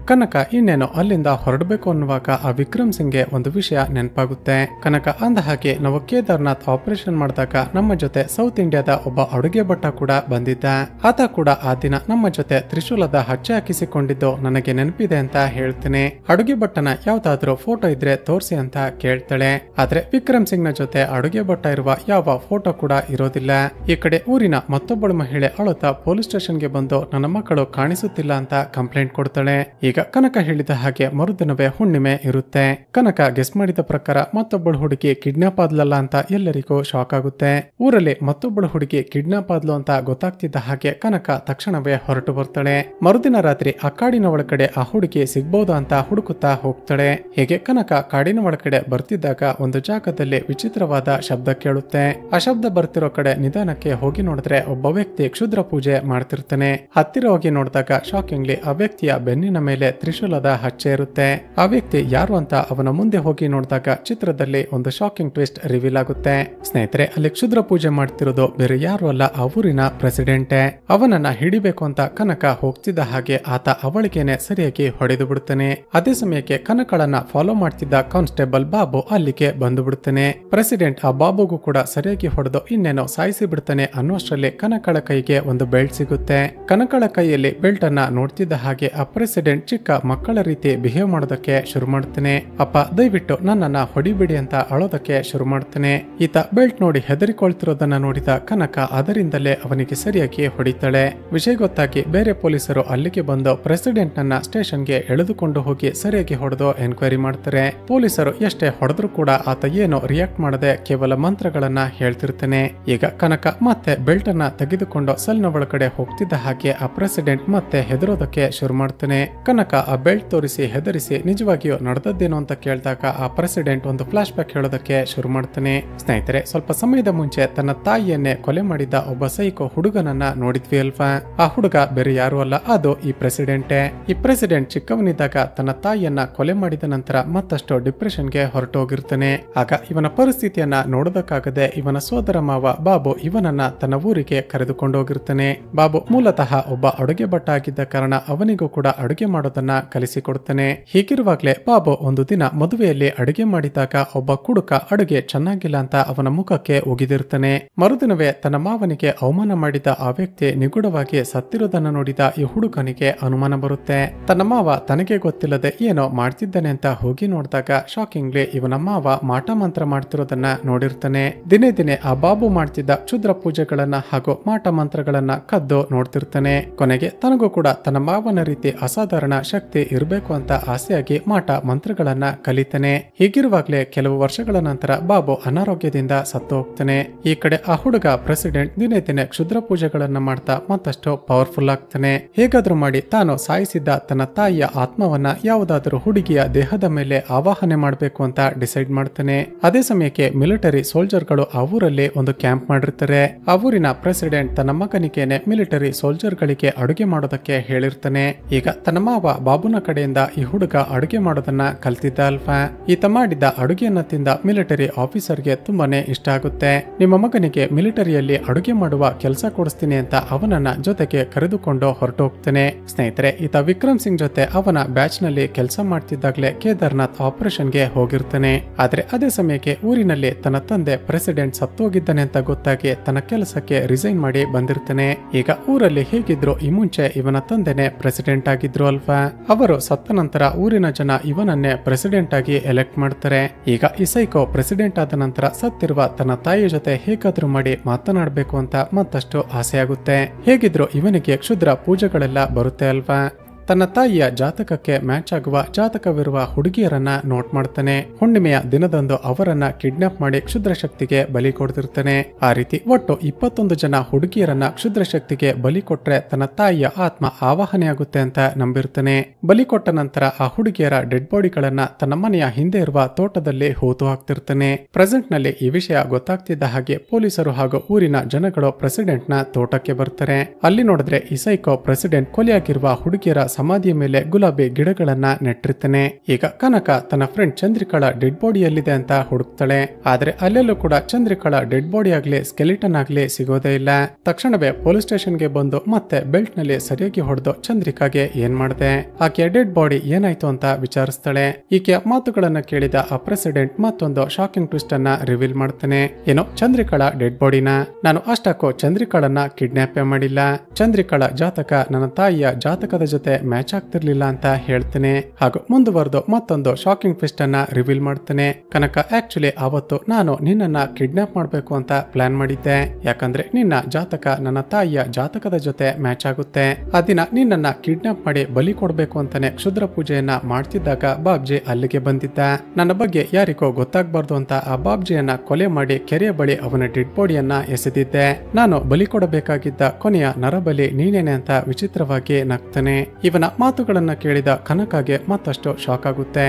Speaker 1: ಕನಕ ಇನ್ನೇನು ಅಲ್ಲಿಂದ ಹೊರಡಬೇಕು ಅನ್ನುವಾಗ ಆ ವಿಕ್ರಮ್ ಸಿಂಗ್ಗೆ ಒಂದು ವಿಷಯ ನೆನಪಾಗುತ್ತೆ. ಕನಕ, ಅಂದ ಹಾಗೆ ನಾವು ಕೇದಾರ್ನಾಥ್ ಆಪರೇಷನ್ ಮಾಡಿದಾಗ ನಮ್ಮ ಜೊತೆ ಸೌತ್ ಇಂಡಿಯಾದ ಒಬ್ಬ ಅಡುಗೆ ಭಟ್ಟ ಕೂಡ ಬಂದಿದ್ದ. ಆತ ಕೂಡ ಆ ದಿನ ನಮ್ಮ ಜೊತೆ ತ್ರಿಶೂಲದ ಹಚ್ಚೆ ಹಾಕಿಸಿಕೊಂಡಿದ್ದು ನನಗೆ ನೆನಪಿದೆ ಅಂತ ಹೇಳ್ತೇನೆ. ಅಡುಗೆ ಭಟ್ಟನ ಯಾವ್ದಾದ್ರು ಫೋಟೋ ಇದ್ರೆ ತೋರಿಸಿ ಅಂತ ಕೇಳ್ತಾಳೆ. ಆದ್ರೆ ವಿಕ್ರಮ್ ಸಿಂಗ್ ನ ಜೊತೆ ಅಡುಗೆ ಭಟ್ಟ ಇರುವ ಯಾವ ಫೋಟೋ ಕೂಡ ಇರೋದಿಲ್ಲ. ಈ ಕಡೆ ಊರಿನ ಮತ್ತೊಬ್ಬಳು ಮಹಿಳೆ ಅಳುತ್ತಾ ಪೊಲೀಸ್ ಸ್ಟೇಷನ್ಗೆ ಬಂದು ನನ್ನ ಮಕ್ಕಳು ಕಾಣಿಸುತ್ತಿಲ್ಲ ಅಂತ ಕಂಪ್ಲೇಂಟ್ ಕೊಡ್ತಾಳೆ. ಈಗ ಕನಕ ಹೇಳಿದ ಹಾಗೆ ಮರುದಿನವೇ ಹುಣ್ಣಿಮೆ ಇರುತ್ತೆ. ಕನಕ ಗೆಸ್ ಮಾಡಿದ ಪ್ರಕಾರ ಮತ್ತೊಬ್ಬಳು ಹುಡುಗಿ ಕಿಡ್ನಾಪ್ ಆದ್ಲಲ್ಲ ಅಂತ ಎಲ್ಲರಿಗೂ ಶಾಕ್ ಆಗುತ್ತೆ. ಊರಲ್ಲಿ ಮತ್ತೊಬ್ಬಳು ಹುಡುಗಿ ಕಿಡ್ನಾಪ್ ಆದ್ಲು ಅಂತ ಗೊತ್ತಾಗ್ತಿದ್ದ ಹಾಗೆ ಕನಕ ತಕ್ಷಣವೇ ಹೊರಟು ಬರ್ತಾಳೆ. ಮರುದಿನ ರಾತ್ರಿ ಆ ಕಾಡಿನ ಒಳಗಡೆ ಆ ಹುಡುಗಿ ಸಿಗ್ಬಹುದು ಅಂತ ಹುಡುಕುತ್ತಾ ಹೋಗ್ತಾಳೆ. ಹೇಗೆ ಕನಕ ಕಾಡಿನ ಒಳಗಡೆ ಬರ್ತಿದ್ದಾಗ ಒಂದು ಜಾಗದಲ್ಲಿ ವಿಚಿತ್ರವಾದ ಶಬ್ದ ಕೇಳುತ್ತೆ. ಆ ಶಬ್ದ ಬರ್ತಿರೋ ಕಡೆ ನಿಧಾನಕ್ಕೆ ಹೋಗಿ ನೋಡಿದ್ರೆ ಒಬ್ಬ ವ್ಯಕ್ತಿ ಕ್ಷುದ್ರ ಪೂಜೆ ಮಾಡ್ತಿರ್ತಾನೆ. ಹತ್ತಿರ ಹೋಗಿ ನೋಡಿದಾಗ ಶಾಕಿಂಗ್ಲಿ ಆ ವ್ಯಕ್ತಿಯ ಬೆನ್ನಿನ ಮೇಲೆ ತ್ರಿಶೂಲದ ಹಚ್ಚೆ ಇರುತ್ತೆ. ಆ ವ್ಯಕ್ತಿ ಯಾರು ಅಂತ ಅವನ ಮುಂದೆ ಹೋಗಿ ನೋಡಿದಾಗ ಚಿತ್ರದಲ್ಲಿ ಒಂದು ಶಾಕಿಂಗ್ ಟ್ವಿಸ್ಟ್ ರಿವೀಲ್ ಆಗುತ್ತೆ. ಸ್ನೇಹಿತರೆ, ಅಲ್ಲಿ ಕ್ಷುದ್ರ ಪೂಜೆ ಮಾಡ್ತಿರೋದು ಬೇರೆ ಯಾರು ಅಲ್ಲ, ಆ ಊರಿನ ಪ್ರೆಸಿಡೆಂಟೇ. ಅವನನ್ನ ಹಿಡಿಬೇಕು ಅಂತ ಕನಕ ಹೋಗ್ತಿದ್ದ ಹಾಗೆ ಆತ ಅವಳಿಗೇನೆ ಸರಿಯಾಗಿ ಹೊಡೆದು ಬಿಡುತ್ತಾನೆ. ಅದೇ ಸಮಯಕ್ಕೆ ಕನಕಳನ್ನ ಫಾಲೋ ಮಾಡ್ತಿದ್ದ ಕಾನ್ಸ್ಟೇಬಲ್ ಬಾಬು ಅಲ್ಲಿಗೆ ಬಂದು ಬಿಡುತ್ತಾನೆ. ಪ್ರೆಸಿಡೆಂಟ್ ಆ ಬಾಬುಗೂ ಕೂಡ ಸರಿಯಾಗಿ ಹೊಡೆದು ಇನ್ನೇನೋ ಸಾಯಿಸಿ ಬಿಡ್ತಾನೆ ಅನ್ನೋಷ್ಟರಲ್ಲಿ ಕನಕಳ ಕೈಗೆ ಒಂದು ಬೆಲ್ಟ್ ಸಿಗುತ್ತೆ. ಕನಕಳ ಕೈಯಲ್ಲಿ ಬೆಲ್ಟ್ ಅನ್ನ ನೋಡ್ತಿದ್ದ ಹಾಗೆ ಆ ಪ್ರೆಸಿಡೆಂಟ್ ಚಿಕ್ಕ ಮಕ್ಕಳ ರೀತಿ ಬಿಹೇವ್ ಮಾಡೋದಕ್ಕೆ ಶುರು ಮಾಡ್ತಾನೆ. ಅಪ್ಪ, ದಯವಿಟ್ಟು ನನ್ನನ್ನ ಹೊಡಿಬಿಡಿ ಅಂತ ಅಳೋದಕ್ಕೆ ಶುರು ಮಾಡ್ತಾನೆ. ಈತ ಬೆಲ್ಟ್ ನೋಡಿ ಹೆದರಿಕೊಳ್ತಿರೋದನ್ನ ನೋಡಿದ ಕನಕ ಅದರಿಂದಲೇ ಅವನಿಗೆ ಸರಿಯಾಗಿ ಹೊಡಿತಾಳೆ. ವಿಷಯ ಗೊತ್ತಾಗಿ ಬೇರೆ ಪೊಲೀಸರು ಅಲ್ಲಿಗೆ ಬಂದು ಪ್ರೆಸಿಡೆಂಟ್ ನನ್ನ ಸ್ಟೇಷನ್ಗೆ ಎಳೆದುಕೊಂಡು ಹೋಗಿ ಸರಿಯಾಗಿ ಹೊಡೆದು ಎನ್ಕ್ವೈರಿ ಮಾಡ್ತಾರೆ. ಪೊಲೀಸರು ಎಷ್ಟೇ ಹೊಡೆದ್ರು ಕೂಡ ಆತ ಏನೋ ರಿಯಾಕ್ಟ್ ಮಾಡದೆ ಕೇವಲ ಮಂತ್ರಗಳನ್ನ ಹೇಳ್ತಿರ್ತಾನೆ. ಈಗ ಕನಕ ಮತ್ತೆ ಬೆಲ್ಟ್ ಅನ್ನ ತೆಗೆದುಕೊಂಡು ಸೆಲ್ನ ಒಳಗಡೆ ಹೋಗ್ತಿದ್ದ ಹಾಗೆ ಆ ಪ್ರೆಸಿಡೆಂಟ್ ಮತ್ತೆ ಹೆದರೋದಕ್ಕೆ ಶುರು ಮಾಡ್ತಾನೆ. ಕನಕ ಆ ಬೆಲ್ಟ್ ತೋರಿಸಿ ಹೆದರಿಸಿ ನಿಜವಾಗಿಯೂ ನಡೆದದ್ದೇನೋ ಅಂತ ಕೇಳಿದಾಗ ಆ ಪ್ರೆಸಿಡೆಂಟ್ ಒಂದು ಫ್ಲಾಶ್ ಬ್ಯಾಕ್ ಹೇಳೋದಕ್ಕೆ ಶುರು ಮಾಡ್ತಾನೆ. ಸ್ನೇಹಿತರೆ, ಸ್ವಲ್ಪ ಸಮಯದ ಮುಂಚೆ ತನ್ನ ತಾಯಿಯನ್ನೇ ಕೊಲೆ ಮಾಡಿದ ಒಬ್ಬ ಸೈಕೋ ಹುಡುಗನನ್ನ ನೋಡಿದ್ವಿ ಅಲ್ವಾ? ಆ ಹುಡುಗ ಬೇರೆ ಯಾರು ಅಲ್ಲ, ಅದು ಈ ಪ್ರೆಸಿಡೆಂಟೇ. ಈ ಪ್ರೆಸಿಡೆಂಟ್ ಚಿಕ್ಕವನಿದ್ದಾಗ ತನ್ನ ತಾಯಿಯನ್ನ ಕೊಲೆ ಮಾಡಿದ ನಂತರ ಮತ್ತಷ್ಟು ಡಿಪ್ರೆಷನ್ಗೆ ಹೊರಟು ಹೋಗಿರ್ತಾನೆ. ಆಗ ಇವನ ಪರಿಸ್ಥಿತಿಯನ್ನ ನೋಡೋದಕ್ಕಾಗದೆ ಇವನ ಸೋದರ ಮಾವ ಬಾಬು ಇವನನ್ನ ತನ್ನ ಊರಿಗೆ ಕರೆದುಕೊಂಡು ಹೋಗಿರ್ತಾನೆ. ಬಾಬು ಮೂಲತಃ ಒಬ್ಬ ಅಡುಗೆ ಭಟ್ಟ ಆಗಿದ್ದ ಕಾರಣ ಅವನಿಗೂ ಕೂಡ ಅಡುಗೆ ಮಾಡೋದನ್ನ ಕಲಿಸಿಕೊಡ್ತಾನೆ. ಹೀಗಿರುವಾಗ್ಲೇ ಬಾಬು ಒಂದು ದಿನ ಮದುವೆಯಲ್ಲಿ ಅಡುಗೆ ಮಾಡಿದಾಗ ಒಬ್ಬ ಕುಡುಕ ಅಡುಗೆ ಚೆನ್ನಾಗಿಲ್ಲ ಅಂತ ಅವನ ಮುಖಕ್ಕೆ ಉಗಿದಿರ್ತಾನೆ. ಮರುದಿನವೇ ತನ್ನ ಮಾವನಿಗೆ ಅವಮಾನ ಮಾಡಿದ ಆ ವ್ಯಕ್ತಿ ನಿಗೂಢವಾಗಿ ಸತ್ತಿರೋದನ್ನ ನೋಡಿದ ಈ ಹುಡುಗನಿಗೆ ಅನುಮಾನ ಬರುತ್ತೆ. ತನ್ನ ಮಾವ ತನಗೆ ಗೊತ್ತಿಲ್ಲದೆ ಏನೋ ಮಾಡ್ತಿದ್ದಾನೆ ಅಂತ ಹೋಗಿ ನೋಡಿದಾಗ ಶಾಕಿಂಗ್ಲಿ ಇವನ ಮಾವ ಮಾಟ ಮಂತ್ರ ಮಾಡ್ತಿರೋದನ್ನ ನೋಡಿರ್ತಾನೆ. ದಿನೇ ದಿನೇ ಆ ಬಾಬು ಮಾಡ್ತಿದ್ದ ಕ್ಷುದ್ರ ಪೂಜೆಗಳನ್ನ ಹಾಗೂ ಮಾಟ ಮಂತ್ರಗಳನ್ನ ಕದ್ದು ನೋಡ್ತಿರ್ತಾನೆ. ಕೊನೆಗೆ ತನಗೂ ಕೂಡ ತನ್ನ ಮಾವನ ರೀತಿ ಅಸಾಧಾರಣ ಶಕ್ತಿ ಇರಬೇಕು ಅಂತ ಆಸೆಯಾಗಿ ಮಾಟ ಮಂತ್ರಗಳನ್ನ ಕಲಿತಾನೆ. ಹೀಗಿರುವಾಗ್ಲೇ ಕೆಲವು ವರ್ಷಗಳ ನಂತರ ಬಾಬು ಅನಾರೋಗ್ಯದಿಂದ ಸತ್ತು ಹೋಗ್ತಾನೆ. ಈ ಕಡೆ ಆ ಹುಡುಗ ಪ್ರೆಸಿಡೆಂಟ್ ದಿನೇ ದಿನೇ ಕ್ಷುದ್ರ ಪೂಜೆಗಳನ್ನ ಮಾಡ್ತಾ ಮತ್ತಷ್ಟು ಪವರ್ಫುಲ್ ಆಗ್ತಾನೆ. ಹೇಗಾದ್ರೂ ಮಾಡಿ ತಾನು ಸಾಯಿಸಿದ್ದ ತನ್ನ ತಾಯಿಯ ಆತ್ಮವನ್ನ ಯಾವುದಾದ್ರೂ ಹುಡುಗಿಯ ದೇಹದ ಮೇಲೆ ಆವಾಹನೆ ಮಾಡಬೇಕು ಅಂತ ಡಿಸೈಡ್ ಮಾಡ್ತಾನೆ. ಅದೇ ಸಮಯಕ್ಕೆ ಮಿಲಿಟರಿ ಸೋಲ್ಜರ್ಗಳು ಆ ಊರಲ್ಲಿ ಒಂದು ಕ್ಯಾಂಪ್ ಮಾಡಿರ್ತಾರೆ. ಆ ಊರಿನ ಪ್ರೆಸಿಡೆಂಟ್ ತನ್ನ ಮಗನಿಗೇನೆ ಮಿಲಿಟರಿ ಸೋಲ್ಜರ್ ಗಳಿಗೆ ಅಡುಗೆ ಮಾಡೋದಕ್ಕೆ ಹೇಳಿರ್ತಾನೆ. ಈಗ ತನ್ನ ಮಾವ ಬಾಬುನ ಕಡೆಯಿಂದ ಈ ಹುಡುಗ ಅಡುಗೆ ಮಾಡೋದನ್ನ ಕಲ್ತಿದ್ದ ಅಲ್ವಾ? ಈತ ಮಾಡಿದ್ದ ಅಡುಗೆಯನ್ನ ತಿಂದ ಮಿಲಿಟರಿ ಆಫೀಸರ್ಗೆ ತುಂಬಾನೇ ಇಷ್ಟ ಆಗುತ್ತೆ. ನಿಮ್ಮ ಮಗನಿಗೆ ಮಿಲಿಟರಿಯಲ್ಲಿ ಅಡುಗೆ ಮಾಡುವ ಕೆಲಸ ಕೊಡಿಸ್ತೀನಿ ಅಂತ ಅವನನ್ನ ಜೊತೆಗೆ ಕರೆದುಕೊಂಡು ಹೊರಟು ಹೋಗ್ತಾನೆ. ಸ್ನೇಹಿತರೆ, ಈತ ವಿಕ್ರಮ್ ಸಿಂಗ್ ಜೊತೆ ಅವನ ಬ್ಯಾಚ್ ನಲ್ಲಿ ಕೆಲಸ ಮಾಡ್ತಿದ್ದಾಗಲೇ ಕೇದಾರ್ನಾಥ್ ಆಪರೇಷನ್ಗೆ ಹೋಗಿರ್ತಾನೆ. ಆದ್ರೆ ಅದೇ ಸಮಯಕ್ಕೆ ಊರಿನಲ್ಲಿ ತನ್ನ ತಂದೆ ಪ್ರೆಸಿಡೆಂಟ್ ಸತ್ತೋಗಿದ್ದಾನೆ ಅಂತ ಗೊತ್ತಾಗಿ ತನ್ನ ಕೆಲಸಕ್ಕೆ ರಿಸೈನ್ ಮಾಡಿ ಬಂದಿರ್ತಾನೆ. ಈಗ ಊರಲ್ಲಿ ಹೇಗಿದ್ರು ಈ ಮುಂಚೆ ಇವನ ತಂದೆನೆ ಪ್ರೆಸಿಡೆಂಟ್ ಆಗಿದ್ರು ಅಲ್ವಾ? ಅವರು ಸತ್ತ ನಂತರ ಊರಿನ ಜನ ಇವನನ್ನೇ ಪ್ರೆಸಿಡೆಂಟ್ ಆಗಿ ಎಲೆಕ್ಟ್ ಮಾಡ್ತಾರೆ. ಈಗ ಈ ಸೈಕೋ ಪ್ರೆಸಿಡೆಂಟ್ ಆದ ನಂತರ ಸತ್ತಿರುವ ತನ್ನ ತಾಯಿಯ ಜೊತೆ ಹೇಗಾದ್ರೂ ಮಾಡಿ ಮಾತನಾಡಬೇಕು ಅಂತ ಮತ್ತಷ್ಟು ಆಸೆ ಆಗುತ್ತೆ. ಹೇಗಿದ್ರು ಇವನಿಗೆ ಕ್ಷುದ್ರ ಪೂಜೆಗಳೆಲ್ಲ ಬರುತ್ತೆ ಅಲ್ವಾ? ತನ್ನ ತಾಯಿಯ ಜಾತಕಕ್ಕೆ ಮ್ಯಾಚ್ ಆಗುವ ಜಾತಕವಿರುವ ಹುಡುಗಿಯರನ್ನ ನೋಟ್ ಮಾಡ್ತಾನೆ. ಹುಣ್ಣಿಮೆಯ ದಿನದಂದು ಅವರನ್ನ ಕಿಡ್ನಾಪ್ ಮಾಡಿ ಕ್ಷುದ್ರ ಶಕ್ತಿಗೆ ಬಲಿ ಕೊಡ್ತಿರ್ತಾನೆ. ಆ ರೀತಿ ಒಟ್ಟು 21 ಜನ ಹುಡುಗಿಯರನ್ನ ಕ್ಷುದ್ರ ಶಕ್ತಿಗೆ ಬಲಿ ಕೊಟ್ರೆ ತನ್ನ ತಾಯಿಯ ಆತ್ಮ ಆವಾಹನೆ ಆಗುತ್ತೆ ಅಂತ ನಂಬಿರ್ತಾನೆ. ಬಲಿ ಕೊಟ್ಟ ನಂತರ ಆ ಹುಡುಗಿಯರ ಡೆಡ್ ಬಾಡಿಗಳನ್ನ ತನ್ನ ಮನೆಯ ಹಿಂದೆ ಇರುವ ತೋಟದಲ್ಲಿ ಹೂತು ಹಾಕ್ತಿರ್ತಾನೆ. ಪ್ರೆಸೆಂಟ್ ನಲ್ಲಿ ಈ ವಿಷಯ ಗೊತ್ತಾಗ್ತಿದ್ದ ಹಾಗೆ ಪೊಲೀಸರು ಹಾಗೂ ಊರಿನ ಜನಗಳು ಪ್ರೆಸಿಡೆಂಟ್ ನ ತೋಟಕ್ಕೆ ಬರ್ತಾರೆ. ಅಲ್ಲಿ ನೋಡಿದ್ರೆ ಈ ಸೈಕೋ ಪ್ರೆಸಿಡೆಂಟ್ ಕೊಲೆಯಾಗಿರುವ ಹುಡುಗಿಯರ ಸಮಾಧಿಯ ಮೇಲೆ ಗುಲಾಬಿ ಗಿಡಗಳನ್ನ ನೆಟ್ಟಿರ್ತಾನೆ. ಈಗ ಕನಕ ತನ್ನ ಫ್ರೆಂಡ್ ಚಂದ್ರಿಕಾಳ ಡೆಡ್ ಬಾಡಿ ಎಲ್ಲಿದೆ ಅಂತ ಹುಡುಕ್ತಾಳೆ. ಆದ್ರೆ ಅಲ್ಲೆಲ್ಲೂ ಕೂಡ ಚಂದ್ರಿಕಾಳ ಡೆಡ್ ಬಾಡಿ ಆಗ್ಲಿ ಸ್ಕೆಲಿಟನ್ ಆಗ್ಲಿ ಸಿಗೋದೇ ಇಲ್ಲ. ತಕ್ಷಣವೇ ಪೊಲೀಸ್ ಸ್ಟೇಷನ್ಗೆ ಬಂದು ಮತ್ತೆ ಬೆಲ್ಟ್ ನಲ್ಲಿ ಸರಿಯಾಗಿ ಹೊಡೆದು ಚಂದ್ರಿಕಾಗೆ ಏನ್ ಮಾಡಿದೆ, ಆಕೆಯ ಡೆಡ್ ಬಾಡಿ ಏನಾಯ್ತು ಅಂತ ವಿಚಾರಿಸ್ತಾಳೆ. ಈಕೆಯ ಮಾತುಗಳನ್ನ ಕೇಳಿದ ಆ ಪ್ರೆಸಿಡೆಂಟ್ ಮತ್ತೊಂದು ಶಾಕಿಂಗ್ ಟ್ವಿಸ್ಟ್ ಅನ್ನ ರಿವೀಲ್ ಮಾಡ್ತಾನೆ. ಏನೋ ಚಂದ್ರಿಕಾಳ ಡೆಡ್ ಬಾಡಿನ ನಾನು ಅಷ್ಟಕ್ಕೂ ಚಂದ್ರಿಕಾಳನ್ನ ಕಿಡ್ನಾಪ್ ಮಾಡಿಲ್ಲ, ಚಂದ್ರಿಕಾಳ ಜಾತಕ ನನ್ನ ತಾಯಿಯ ಜಾತಕದ ಜೊತೆ ಮ್ಯಾಚ್ ಆಗ್ತಿರ್ಲಿಲ್ಲ ಅಂತ ಹೇಳ್ತೇನೆ. ಹಾಗೂ ಮುಂದುವರೆದು ಮತ್ತೊಂದು ಶಾಕಿಂಗ್ ಟ್ವಿಸ್ಟ್ ಅನ್ನ ರಿವೀಲ್ ಮಾಡ್ತಾನೆ. ಕನಕ ಆಕ್ಚುಲಿ ಅವತ್ತು ನಾನು ನಿನ್ನನ್ನ ಕಿಡ್ನಾಪ್ ಮಾಡ್ಬೇಕು ಅಂತ ಪ್ಲಾನ್ ಮಾಡಿದ್ದೆ, ಯಾಕಂದ್ರೆ ನಿನ್ನ ಜಾತಕ ನನ್ನ ತಾಯಿಯ ಜಾತಕದ ಜೊತೆ ಮ್ಯಾಚ್ ಆಗುತ್ತೆ. ಆ ದಿನ ನಿನ್ನನ್ನ ಕಿಡ್ನಾಪ್ ಮಾಡಿ ಬಲಿ ಕೊಡ್ಬೇಕು ಅಂತಾನೆ ಕ್ಷುದ್ರ ಪೂಜೆಯನ್ನ ಮಾಡ್ತಿದ್ದಾಗ ಬಾಬ್ಜಿ ಅಲ್ಲಿಗೆ ಬಂದಿದ್ದ. ನನ್ನ ಬಗ್ಗೆ ಯಾರಿಗೋ ಗೊತ್ತಾಗ್ಬಾರ್ದು ಅಂತ ಆ ಬಾಬ್ಜಿಯನ್ನ ಕೊಲೆ ಮಾಡಿ ಕೆರೆಯ ಬಳಿ ಅವನ ಡೆಡ್ ಬಾಡಿಯನ್ನ ಎಸೆದಿದ್ದೆ. ನಾನು ಬಲಿ ಕೊಡಬೇಕಾಗಿದ್ದ ಕೊನೆಯ ನರಬಲಿ ನೀನೇನೆ ಅಂತ ವಿಚಿತ್ರವಾಗಿ ನಗ್ತಾನೆ. ಇವನ ಮಾತುಗಳನ್ನ ಕೇಳಿದ ಕನಕಗೆ ಮತ್ತಷ್ಟು ಶಾಕ್ ಆಗುತ್ತೆ.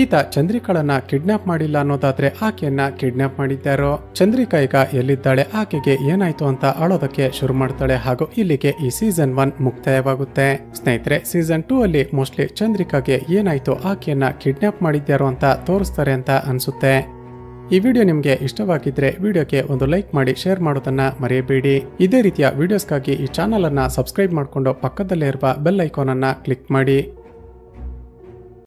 Speaker 1: ಈತ ಚಂದ್ರಿಕಾಳನ್ನ ಕಿಡ್ನಾಪ್ ಮಾಡಿಲ್ಲ ಅನ್ನೋದಾದ್ರೆ ಆಕೆಯನ್ನ ಕಿಡ್ನಾಪ್ ಮಾಡಿದ್ದಾರೋ, ಚಂದ್ರಿಕಾ ಈಗ ಎಲ್ಲಿದ್ದಾಳೆ, ಆಕೆಗೆ ಏನಾಯ್ತು ಅಂತ ಅಳೋದಕ್ಕೆ ಶುರು ಮಾಡ್ತಾಳೆ. ಹಾಗೂ ಇಲ್ಲಿಗೆ ಈ ಸೀಸನ್ 1 ಮುಕ್ತಾಯವಾಗುತ್ತೆ. ಸ್ನೇಹಿತರೆ, ಸೀಸನ್ 2 ಅಲ್ಲಿ ಮೋಸ್ಟ್ಲಿ ಚಂದ್ರಿಕಾಗೆ ಏನಾಯ್ತು, ಆಕೆಯನ್ನ ಕಿಡ್ನಾಪ್ ಮಾಡಿದ್ಯಾರೋ ಅಂತ ತೋರಿಸ್ತಾರೆ ಅಂತ ಅನ್ಸುತ್ತೆ. ಈ ವಿಡಿಯೋ ನಿಮಗೆ ಇಷ್ಟವಾಗಿದ್ರೆ ವಿಡಿಯೋಗೆ ಒಂದು ಲೈಕ್ ಮಾಡಿ ಶೇರ್ ಮಾಡೋದನ್ನ ಮರೆಯಬೇಡಿ. ಇದೇ ರೀತಿಯ ವಿಡಿಯೋಸ್ಗಾಗಿ ಈ ಚಾನಲ್ ಅನ್ನ ಸಬ್ಸ್ಕ್ರೈಬ್ ಮಾಡಿಕೊಂಡು ಪಕ್ಕದಲ್ಲೇ ಇರುವ ಬೆಲ್ ಐಕಾನ್ ಅನ್ನ ಕ್ಲಿಕ್ ಮಾಡಿ.